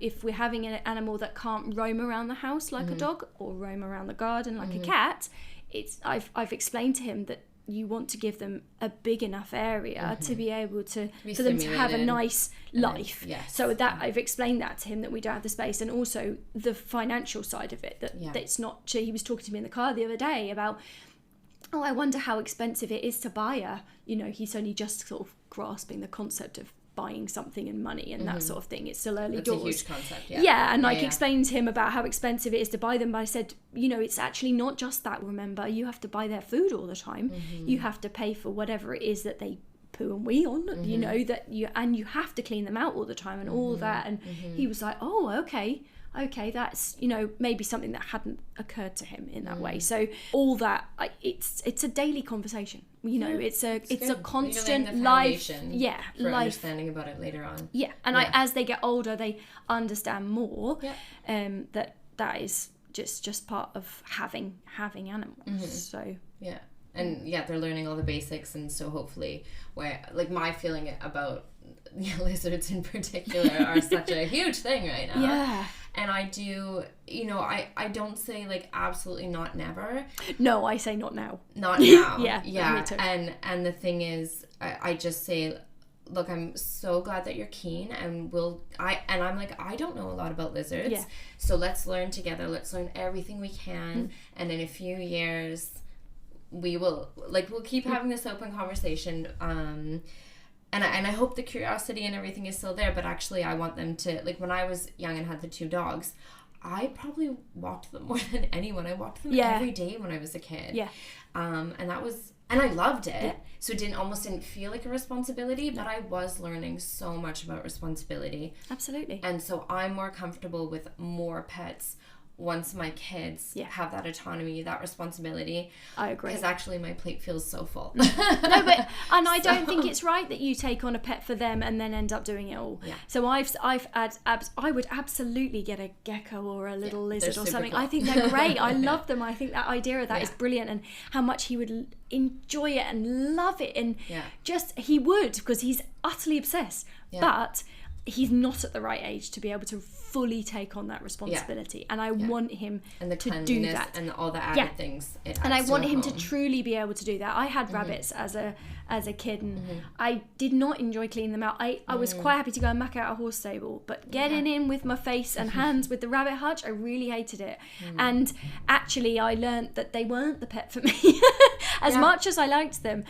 [SPEAKER 2] If we're having an animal that can't roam around the house like a dog or roam around the garden like a cat, I've explained to him that you want to give them a big enough area to be able to for them to have a nice life. So that I've explained that to him, that we don't have the space, and also the financial side of it, that it's not. He was talking to me in the car the other day about, I wonder how expensive it is to buy he's only just sort of grasping the concept of buying something and money and that sort of thing. It's still early doors.
[SPEAKER 1] It's a huge concept,
[SPEAKER 2] and explained to him about how expensive it is to buy them, but I said, it's actually not just that. Remember, you have to buy their food all the time. You have to pay for whatever it is that they poo and wee on, and you have to clean them out all the time and all that. And he was like, oh, okay, that's maybe something that hadn't occurred to him in that way. So all that, it's a daily conversation. It's a constant life.
[SPEAKER 1] For understanding about it later on.
[SPEAKER 2] And as they get older, they understand more. That is just part of having animals. So
[SPEAKER 1] and they're learning all the basics, and so hopefully, where like my feeling about lizards in particular are such a huge thing right now. And I do, I don't say like absolutely not never.
[SPEAKER 2] No, I say not now.
[SPEAKER 1] Not now.
[SPEAKER 2] Me too.
[SPEAKER 1] And the thing is, I just say, look, I'm so glad that you're keen, and I'm like, I don't know a lot about lizards, so let's learn together. Let's learn everything we can, and in a few years, we'll keep having this open conversation. And I hope the curiosity and everything is still there, but actually I want them to, like when I was young and had the 2 dogs, I probably walked them more than anyone. I walked them every day when I was a kid. And I loved it. So it almost didn't feel like a responsibility, but I was learning so much about responsibility.
[SPEAKER 2] Absolutely.
[SPEAKER 1] And so I'm more comfortable with more pets once my kids have that autonomy, that responsibility.
[SPEAKER 2] I agree.
[SPEAKER 1] Because actually my plate feels so full.
[SPEAKER 2] I don't think it's right that you take on a pet for them and then end up doing it all. So I would absolutely get a gecko or a little lizard or something. Cool. I think they're great. I love them. I think that idea of that is brilliant, and how much he would enjoy it and love it, and he would, because he's utterly obsessed. But he's not at the right age to be able to fully take on that responsibility, and I want him to do that,
[SPEAKER 1] and all the added things.
[SPEAKER 2] And I want him to truly be able to do that. I had rabbits as a kid, and I did not enjoy cleaning them out. I was quite happy to go and muck out a horse stable, but getting in with my face and hands with the rabbit hutch, I really hated it. And actually I learned that they weren't the pet for me. As much as I liked them,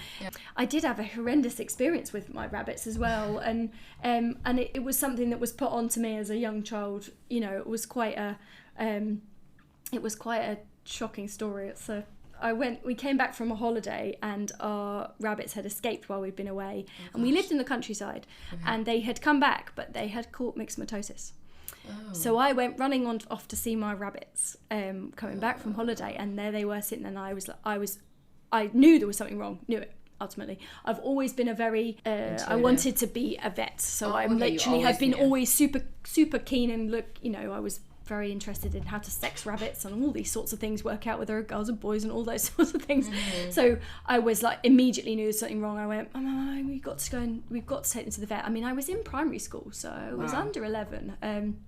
[SPEAKER 2] I did have a horrendous experience with my rabbits as well, and it was something that was put onto me as a young child. It was quite a shocking story. We came back from a holiday, and our rabbits had escaped while we'd been away, and we lived in the countryside, and they had come back, but they had caught myxomatosis. So I went running off to see my rabbits, coming back from holiday, and there they were sitting, and I knew there was something wrong. Knew it. Ultimately, I've always been a very I wanted to be a vet, so I literally have been always super keen, and I was very interested in how to sex rabbits and all these sorts of things, work out whether they're girls and boys and all those sorts of things. So I was like, immediately knew there was something wrong. I went, oh, we've got to take them to the vet. I mean, I was in primary school, so I was under 11.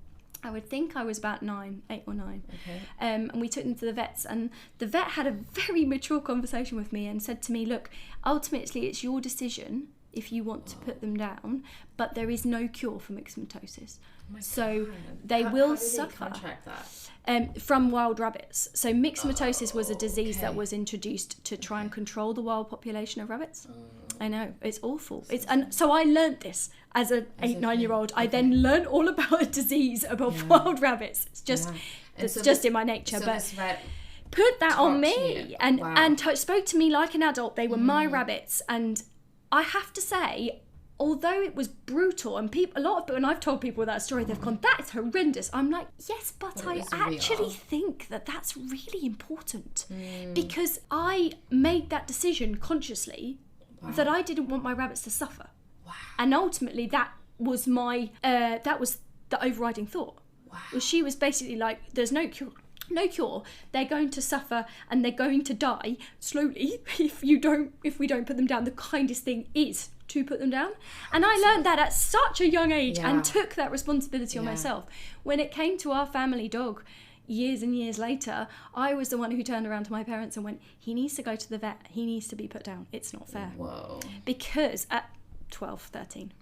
[SPEAKER 2] I would think I was about 8 or 9.
[SPEAKER 1] Okay.
[SPEAKER 2] And we took them to the vets, and the vet had a very mature conversation with me and said to me, look, ultimately it's your decision if you want to put them down, but there is no cure for myxomatosis. So they will suffer.
[SPEAKER 1] How do they contract that?
[SPEAKER 2] From wild rabbits. So myxomatosis was a disease that was introduced to try and control the wild population of rabbits. I know, it's awful. So I learnt this as an 8-9-year-old. I then learnt all about a disease about wild rabbits. It's just in my nature.
[SPEAKER 1] So
[SPEAKER 2] but
[SPEAKER 1] this vet
[SPEAKER 2] put that on me and spoke to me like an adult. They were my rabbits, and I have to say, although it was brutal, and when I've told people that story, they've gone, that is horrendous. I'm like, yes, but I actually think that that's really important, because I made that decision consciously that I didn't want my rabbits to suffer.
[SPEAKER 1] Wow.
[SPEAKER 2] And ultimately that was that was the overriding thought.
[SPEAKER 1] Wow.
[SPEAKER 2] Well, she was basically like, there's no cure. They're going to suffer and they're going to die slowly if we don't put them down. The kindest thing is to put them down. And I learned that at such a young age and took that responsibility on myself. When it came to our family dog years and years later, I was the one who turned around to my parents and went, he needs to go to the vet, he needs to be put down, it's not fair.
[SPEAKER 1] Whoa.
[SPEAKER 2] Because at 12, 13.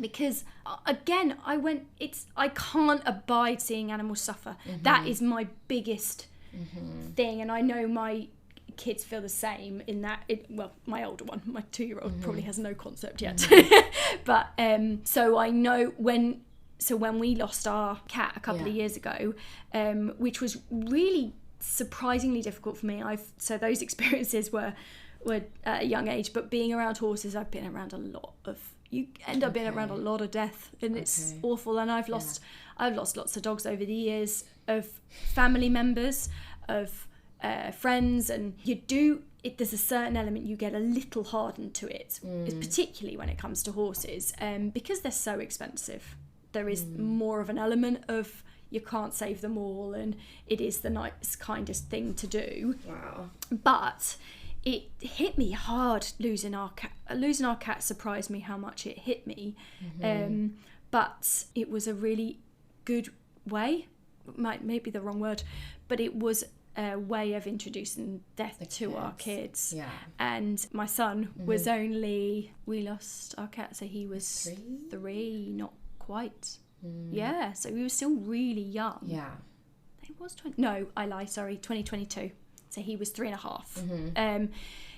[SPEAKER 2] Because again, I can't abide seeing animals suffer. That is my biggest thing, and I know my kids feel the same in that my older one, my 2-year-old, probably has no concept yet. But so I know when we lost our cat a couple of years ago, which was really surprisingly difficult for me. So those experiences were at a young age, but being around horses, I've been around you end up being around a lot of death, and it's awful. And I've lost lots of dogs over the years, of family members, of friends, and there's a certain element you get a little hardened to it, particularly when it comes to horses, because they're so expensive. There is more of an element of you can't save them all, and it is the nice, kindest thing to do.
[SPEAKER 1] Wow.
[SPEAKER 2] But it hit me hard losing our cat. Losing our cat surprised me how much it hit me. But it was a really good way, might be the wrong word, but it was a way of introducing death to our kids. Yeah. And my son was we lost our cat, so he was 3, not quite. Yeah, so he was still really young. Yeah. It was 2022. So he was 3.5.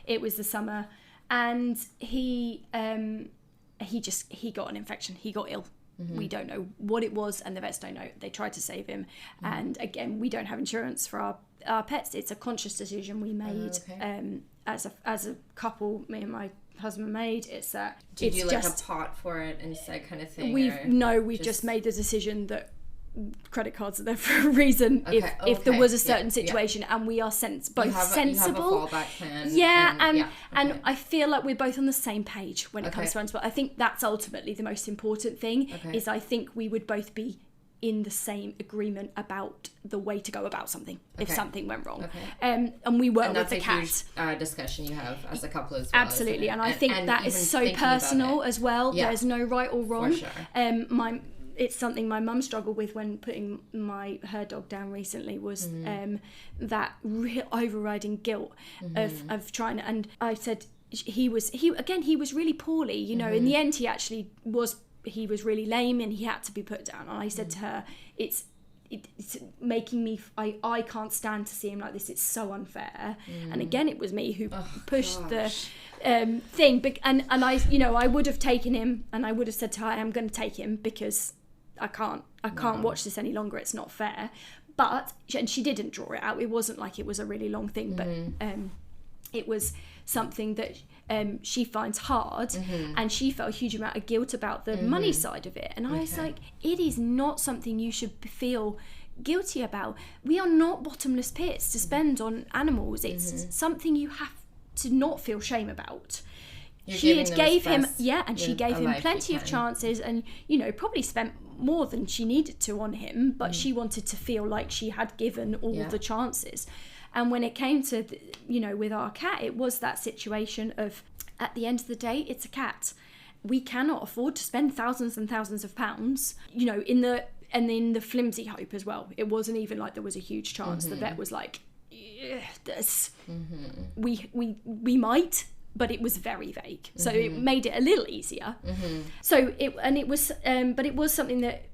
[SPEAKER 2] It was the summer, and he got an infection. He got ill. We don't know what it was, and the vets don't know. They tried to save him, and again, we don't have insurance for our pets. It's a conscious decision we made as a couple. Me and my husband made. It's that.
[SPEAKER 1] Did you like a pot for it and that kind of thing?
[SPEAKER 2] We've just made the decision that credit cards are there for a reason. If there was a certain situation, and we are sensible.
[SPEAKER 1] You have a fallback plan.
[SPEAKER 2] And I feel like we're both on the same page when it comes to animals. I think that's ultimately the most important thing. Is I think we would both be in the same agreement about the way to go about something if something went wrong. And we were with the cat.
[SPEAKER 1] Huge, discussion you have as a couple as well.
[SPEAKER 2] Absolutely, and I think that is so personal as well. There's no right or wrong. For sure. It's something my mum struggled with when putting her dog down recently, was that real overriding guilt of trying to, and I said he was really poorly, in the end he was really lame and he had to be put down, and I said to her, it's making me, I can't stand to see him like this, it's so unfair. And again, it was me who pushed the thing, and I would have taken him, and I would have said to her, I'm going to take him because I can't watch this any longer, it's not fair. And she didn't draw it out. It wasn't like it was a really long thing, but it was something that she finds hard, and she felt a huge amount of guilt about the money side of it. And I was like, it is not something you should feel guilty about. We are not bottomless pits to spend on animals. It's something you have to not feel shame about. She gave him plenty of chances, and probably spent more than she needed to on him, but she wanted to feel like she had given all the chances. And when it came to with our cat, it was that situation of, at the end of the day, it's a cat. We cannot afford to spend thousands and thousands of pounds, in the flimsy hope as well. It wasn't even like there was a huge chance. The vet was like, we might, but it was very vague, so it made it a little easier. So it was something that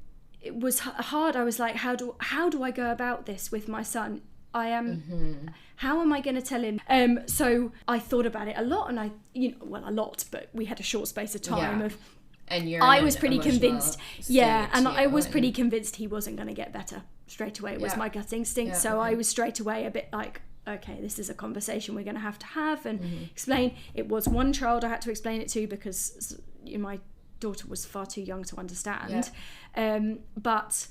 [SPEAKER 2] it was hard. I was like, how do I go about this with my son? How am I going to tell him? So I thought about it a lot, and a lot, but we had a short space of time of. And I was pretty convinced, I was pretty convinced he wasn't going to get better straight away. It was my gut instinct, so I was straight away a bit like, okay, this is a conversation we're going to have and explain. It was one child I had to explain it to because my daughter was far too young to understand. But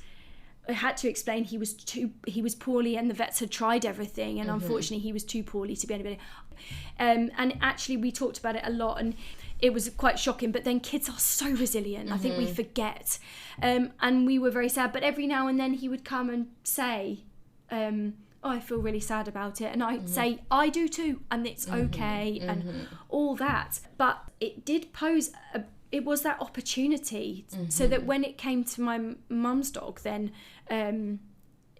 [SPEAKER 2] I had to explain he was poorly and the vets had tried everything, and unfortunately he was too poorly to be anybody. And actually we talked about it a lot, and it was quite shocking. But then kids are so resilient. I think we forget. And we were very sad. But every now and then he would come and say, oh, I feel really sad about it. And I'd say, I do too. And it's okay. And all that. But it did pose it was that opportunity so that when it came to my mum's dog, then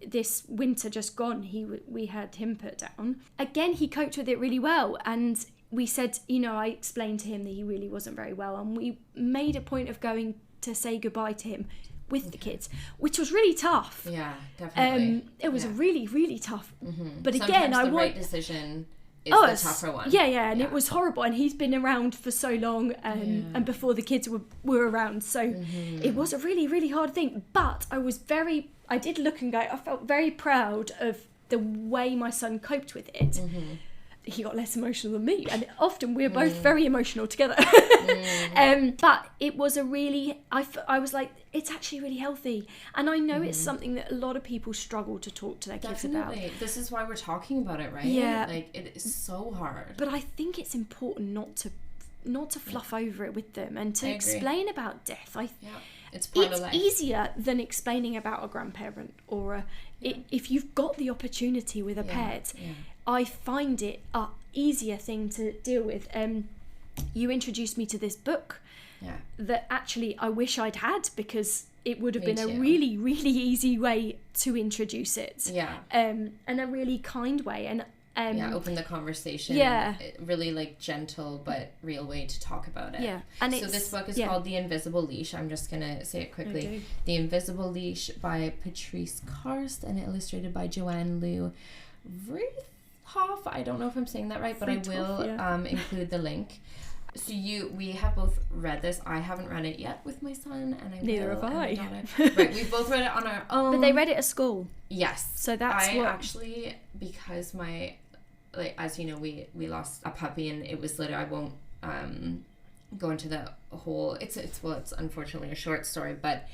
[SPEAKER 2] this winter just gone, we had him put down. Again, he coped with it really well. And we said, I explained to him that he really wasn't very well. And we made a point of going to say goodbye to him with the kids, which was really tough.
[SPEAKER 1] Yeah, definitely.
[SPEAKER 2] It was really, really tough. But
[SPEAKER 1] Sometimes
[SPEAKER 2] again,
[SPEAKER 1] the right decision is the tougher one.
[SPEAKER 2] Yeah, and it was horrible. And he's been around for so long, and before the kids were around. So it was a really, really hard thing. But I did look and go, I felt very proud of the way my son coped with it. He got less emotional than me, and often we're both very emotional together. But it was a really, I was like, it's actually really healthy. And I know it's something that a lot of people struggle to talk to their kids about.
[SPEAKER 1] This is why we're talking about it, right?
[SPEAKER 2] Yeah.
[SPEAKER 1] Like, it is so hard.
[SPEAKER 2] But I think it's important not to fluff over it with them, and to explain about death. It's part of life. It's easier than explaining about a grandparent or if you've got the opportunity with a pet. I find it a easier thing to deal with. You introduced me to this book that actually I wish I'd had, because it would have been a really, really easy way to introduce it. And a really kind way. And
[SPEAKER 1] open the conversation. Really like gentle but real way to talk about it.
[SPEAKER 2] And
[SPEAKER 1] so this book is called The Invisible Leash. I'm just gonna say it quickly. Okay. The Invisible Leash by Patrice Karst and illustrated by Joanne Lou Vreethoff. I don't know if I'm saying that right, but I will include the link. So we have both read this. I haven't read it yet with my son, and
[SPEAKER 2] neither have I.
[SPEAKER 1] Right, we've both read it on our own.
[SPEAKER 2] But they read it at school.
[SPEAKER 1] Yes.
[SPEAKER 2] So that's
[SPEAKER 1] actually, because as you know, we lost a puppy, and it was literally, I won't go into the whole, it's unfortunately a short story, but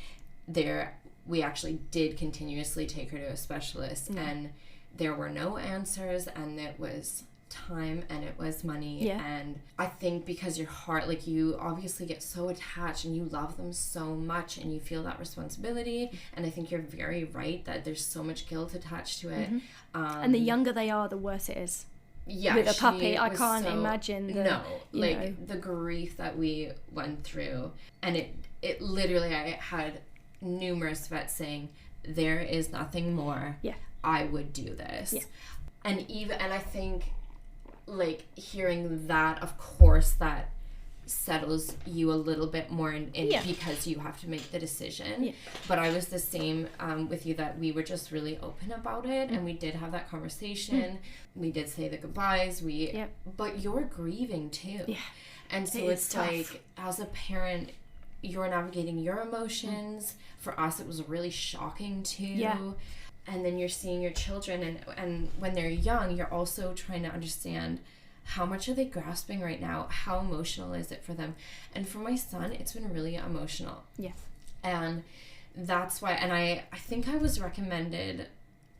[SPEAKER 1] we actually did continuously take her to a specialist, and there were no answers, and it was time and it was money. And I think because your heart, like, you obviously get so attached and you love them so much and you feel that responsibility, and I think you're very right that there's so much guilt attached to it.
[SPEAKER 2] And the younger they are, the worse it is. With a puppy, I can't imagine
[SPEAKER 1] the grief that we went through. And it literally, I had numerous vets saying, there is nothing more. I would do this. And I think, like, hearing that, of course, that settles you a little bit more in because you have to make the decision. But I was the same with you, that we were just really open about it, and we did have that conversation. We did say the goodbyes. But you're grieving too. And so it's tough. Like, as a parent, you're navigating your emotions. For us, it was really shocking too. And then you're seeing your children, and when they're young, you're also trying to understand, how much are they grasping right now? How emotional is it for them? And for my son, it's been really emotional. And that's why, and I think I was recommended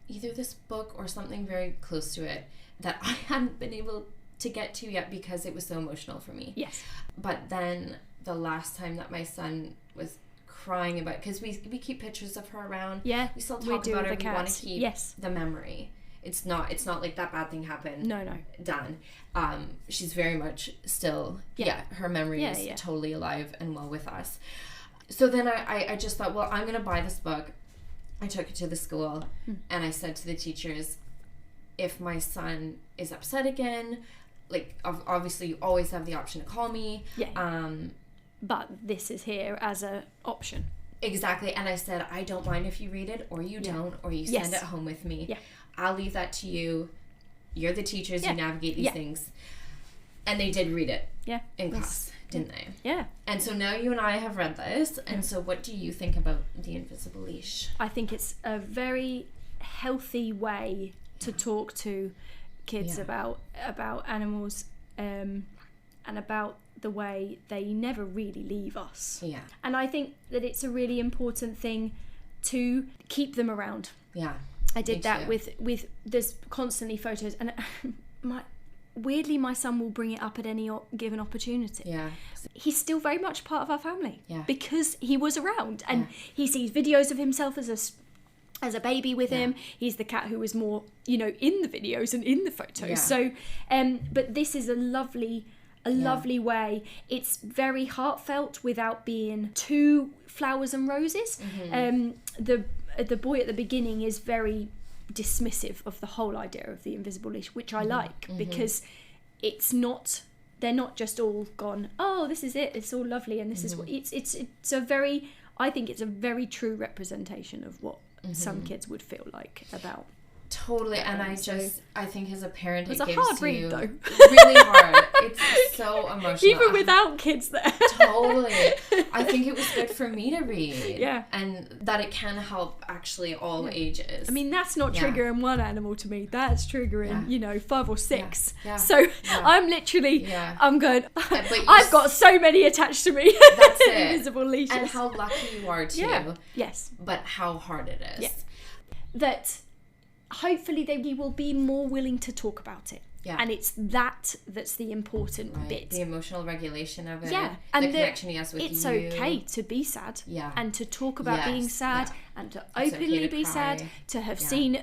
[SPEAKER 1] either this book or something very close to it that I hadn't been able to get to yet because it was so emotional for me. But then the last time that my son was crying about, because we keep pictures of her around. We still talk about her. We want to keep the memory. It's not like that bad thing happened. No. Done. She's very much still. Her memory is totally alive and well with us. So then I just thought, well, I'm gonna buy this book. I took it to the school, and I said to the teachers, if my son is upset again, like, obviously you always have the option to call me.
[SPEAKER 2] But this is here as an option.
[SPEAKER 1] Exactly. And I said, I don't mind if you read it or you don't, or you send it home with me. I'll leave that to you. You're the teachers. You navigate these things. And they did read it in class, didn't they? And so now you and I have read this. And so what do you think about The Invisible Leash?
[SPEAKER 2] I think it's a very healthy way to talk to kids about animals, and about the way they never really leave us.
[SPEAKER 1] Yeah.
[SPEAKER 2] And I think that it's a really important thing to keep them around.
[SPEAKER 1] Yeah.
[SPEAKER 2] I did that with there's constantly photos, and weirdly my son will bring it up at any given opportunity.
[SPEAKER 1] Yeah.
[SPEAKER 2] He's still very much part of our family.
[SPEAKER 1] Yeah.
[SPEAKER 2] Because he was around, and he sees videos of himself as a baby with him. He's the cat who was more, in the videos and in the photos.
[SPEAKER 1] Yeah.
[SPEAKER 2] So, but this is a lovely way. It's very heartfelt without being too flowers and roses. The boy at the beginning is very dismissive of the whole idea of the invisible leash, which I like, because they're not just all gone, oh, this is it, it's all lovely, and this is what it's a very, I think it's a very true representation of what some kids would feel like about.
[SPEAKER 1] Totally, and I think as a parent,
[SPEAKER 2] it's
[SPEAKER 1] it gives
[SPEAKER 2] a hard
[SPEAKER 1] you
[SPEAKER 2] read though.
[SPEAKER 1] Really hard. It's so emotional,
[SPEAKER 2] even without kids there.
[SPEAKER 1] Totally, I think it was good for me to read.
[SPEAKER 2] Yeah,
[SPEAKER 1] and that it can help actually all ages.
[SPEAKER 2] I mean, that's not triggering one animal to me. That's triggering 5 or 6.
[SPEAKER 1] Yeah.
[SPEAKER 2] So I'm literally, I'm going.
[SPEAKER 1] I've
[SPEAKER 2] got so many attached to me.
[SPEAKER 1] That's it.
[SPEAKER 2] Invisible leashes.
[SPEAKER 1] And how lucky you are too.
[SPEAKER 2] Yeah. Yes.
[SPEAKER 1] But how hard it is.
[SPEAKER 2] Yeah. That. Hopefully they will be more willing to talk about it.
[SPEAKER 1] Yeah.
[SPEAKER 2] And it's that's the important bit.
[SPEAKER 1] The emotional regulation of it.
[SPEAKER 2] Yeah.
[SPEAKER 1] And
[SPEAKER 2] the
[SPEAKER 1] connection he has with
[SPEAKER 2] it's
[SPEAKER 1] you.
[SPEAKER 2] It's okay to be sad.
[SPEAKER 1] Yeah.
[SPEAKER 2] And to talk about being sad and to openly
[SPEAKER 1] okay to
[SPEAKER 2] be
[SPEAKER 1] cry.
[SPEAKER 2] sad. To have seen,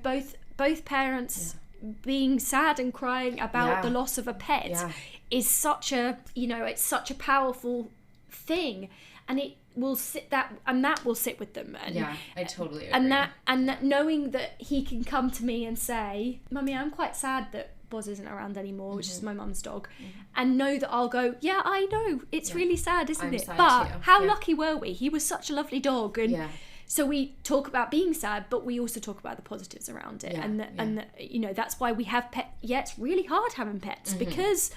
[SPEAKER 2] both parents being sad and crying about the loss of a pet is such a, it's such a powerful thing. And it will that will sit with them, and
[SPEAKER 1] I totally agree.
[SPEAKER 2] and that knowing that he can come to me and say, Mummy, I'm quite sad that Boz isn't around anymore, which is my mum's dog, and know that I'll go, yeah, I know, it's really sad, isn't it?
[SPEAKER 1] Sad
[SPEAKER 2] but
[SPEAKER 1] too.
[SPEAKER 2] how lucky were we? He was such a lovely dog, and so we talk about being sad, but we also talk about the positives around it, and that's why we have pets. Yeah, it's really hard having pets because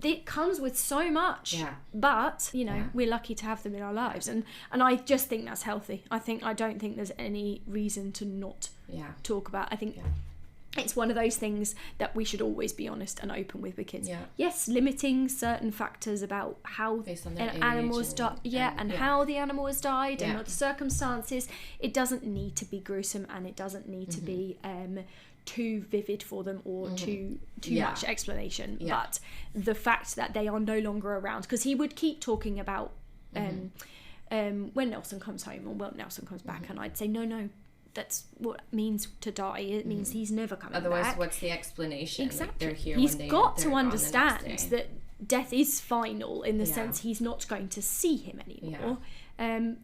[SPEAKER 2] it comes with so much, but we're lucky to have them in our lives, and I just think that's healthy. I don't think there's any reason to not talk about. I think it's one of those things that we should always be honest and open with kids. Yes, limiting certain factors about how an animal's died, and how the animal has died and what the circumstances. It doesn't need to be gruesome, and it doesn't need to be too vivid for them or too much explanation, but the fact that they are no longer around, because he would keep talking about when Nelson comes home or when Nelson comes back, and I'd say no, that's what it means to die. It means he's never coming back.
[SPEAKER 1] Otherwise, what's the explanation?
[SPEAKER 2] Exactly.
[SPEAKER 1] They're here
[SPEAKER 2] he's
[SPEAKER 1] one day,
[SPEAKER 2] got
[SPEAKER 1] they're
[SPEAKER 2] to
[SPEAKER 1] gone
[SPEAKER 2] understand
[SPEAKER 1] the next day.
[SPEAKER 2] that death is final, in the sense he's not going to see him anymore.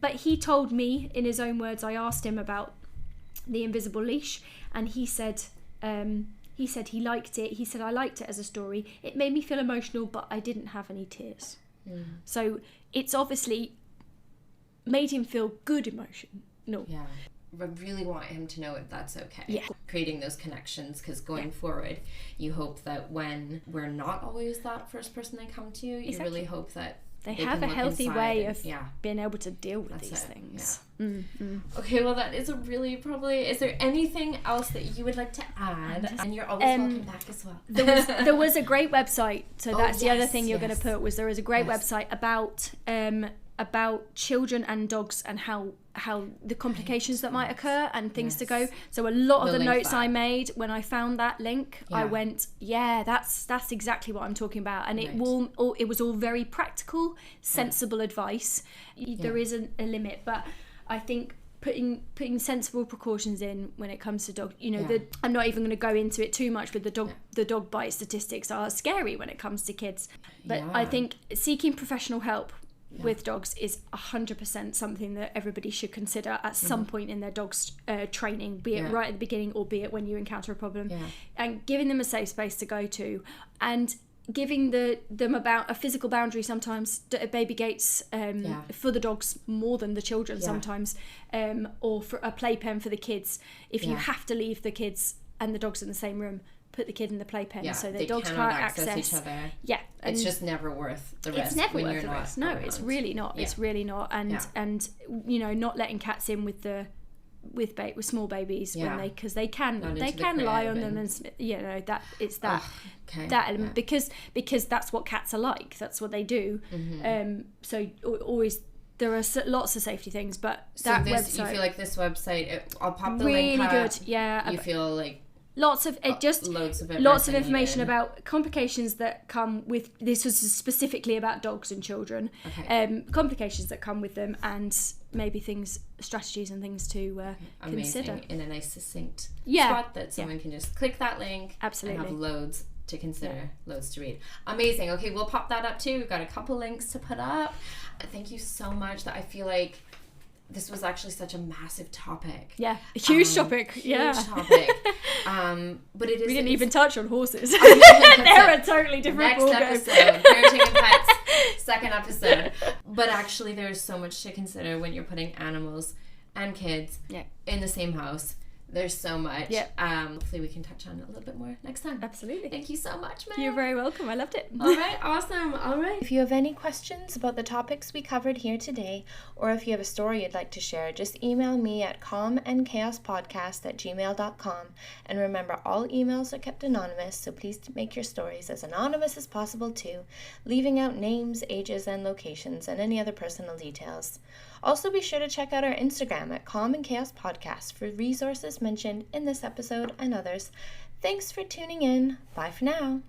[SPEAKER 2] But he told me in his own words, I asked him about the invisible leash, and he said he liked it. He said, I liked it as a story. It made me feel emotional, but I didn't have any tears. So it's obviously made him feel good emotion. No.
[SPEAKER 1] Yeah. I really want him to know if that's okay. Creating those connections, because going forward, you hope that when we're not always that first person they come to, you really hope that
[SPEAKER 2] they have a healthy way of being able to deal with these things.
[SPEAKER 1] Okay, well, that is is there anything else that you would like to add? And you're always welcome back as well.
[SPEAKER 2] There was a great website, so that's the other thing you're going to put, was there was a great website about children and dogs and how the complications that might occur and things to go. So a lot of the notes I made when I found that link, I went, that's exactly what I'm talking about. And it was all very practical, sensible advice. There is a limit, but I think putting sensible precautions in when it comes to dog, I'm not even going to go into it too much, but the dog bite statistics are scary when it comes to kids. But I think seeking professional help with dogs is 100% something that everybody should consider at some point in their dog's training, be it right at the beginning or be it when you encounter a problem, and giving them a safe space to go to, and giving them about a physical boundary sometimes, baby gates for the dogs more than the children sometimes, or for a playpen for the kids. If you have to leave the kids and the dogs in the same room, put the kid in the playpen so the dogs can't access
[SPEAKER 1] each other.
[SPEAKER 2] And
[SPEAKER 1] it's just never worth the risk.
[SPEAKER 2] It's never
[SPEAKER 1] when
[SPEAKER 2] worth
[SPEAKER 1] you're
[SPEAKER 2] the
[SPEAKER 1] not
[SPEAKER 2] risk. No,
[SPEAKER 1] around.
[SPEAKER 2] it's really not. It's really not. And not letting cats in with the with small babies when because they can
[SPEAKER 1] the
[SPEAKER 2] lie
[SPEAKER 1] crib
[SPEAKER 2] on them, and you know that it's that that element because that's what cats are like. That's what they do. So always. There are lots of safety things, but that website...
[SPEAKER 1] You feel like this website... I'll pop the
[SPEAKER 2] really
[SPEAKER 1] link up.
[SPEAKER 2] Really good, yeah.
[SPEAKER 1] You feel like...
[SPEAKER 2] Lots of information about complications that come with... This was specifically about dogs and children.
[SPEAKER 1] Okay.
[SPEAKER 2] Complications that come with them, and maybe strategies and things to consider.
[SPEAKER 1] Amazing. In a nice, succinct spot that someone can just click that link.
[SPEAKER 2] Absolutely.
[SPEAKER 1] And have loads to consider, loads to read. Amazing. Okay, we'll pop that up too. We've got a couple links to put up. Thank you so much. That I feel like this was actually such a massive topic.
[SPEAKER 2] Yeah, a huge topic.
[SPEAKER 1] Huge topic. But it is.
[SPEAKER 2] We didn't even touch on horses. They're a totally different
[SPEAKER 1] next episode. Parenting and pets, second episode. But actually, there's so much to consider when you're putting animals and kids in the same house. There's so much.
[SPEAKER 2] Yeah.
[SPEAKER 1] Hopefully we can touch on it a little bit more next time.
[SPEAKER 2] Absolutely.
[SPEAKER 1] Thank you so much, Meg.
[SPEAKER 2] You're very welcome. I loved it.
[SPEAKER 1] All right. Awesome. All right. If you have any questions about the topics we covered here today, or if you have a story you'd like to share, just email me at calmandchaospodcast@gmail.com. And remember, all emails are kept anonymous, so please make your stories as anonymous as possible too, leaving out names, ages, and locations, and any other personal details. Also, be sure to check out our Instagram at Calm and Chaos Podcast for resources mentioned in this episode and others. Thanks for tuning in. Bye for now.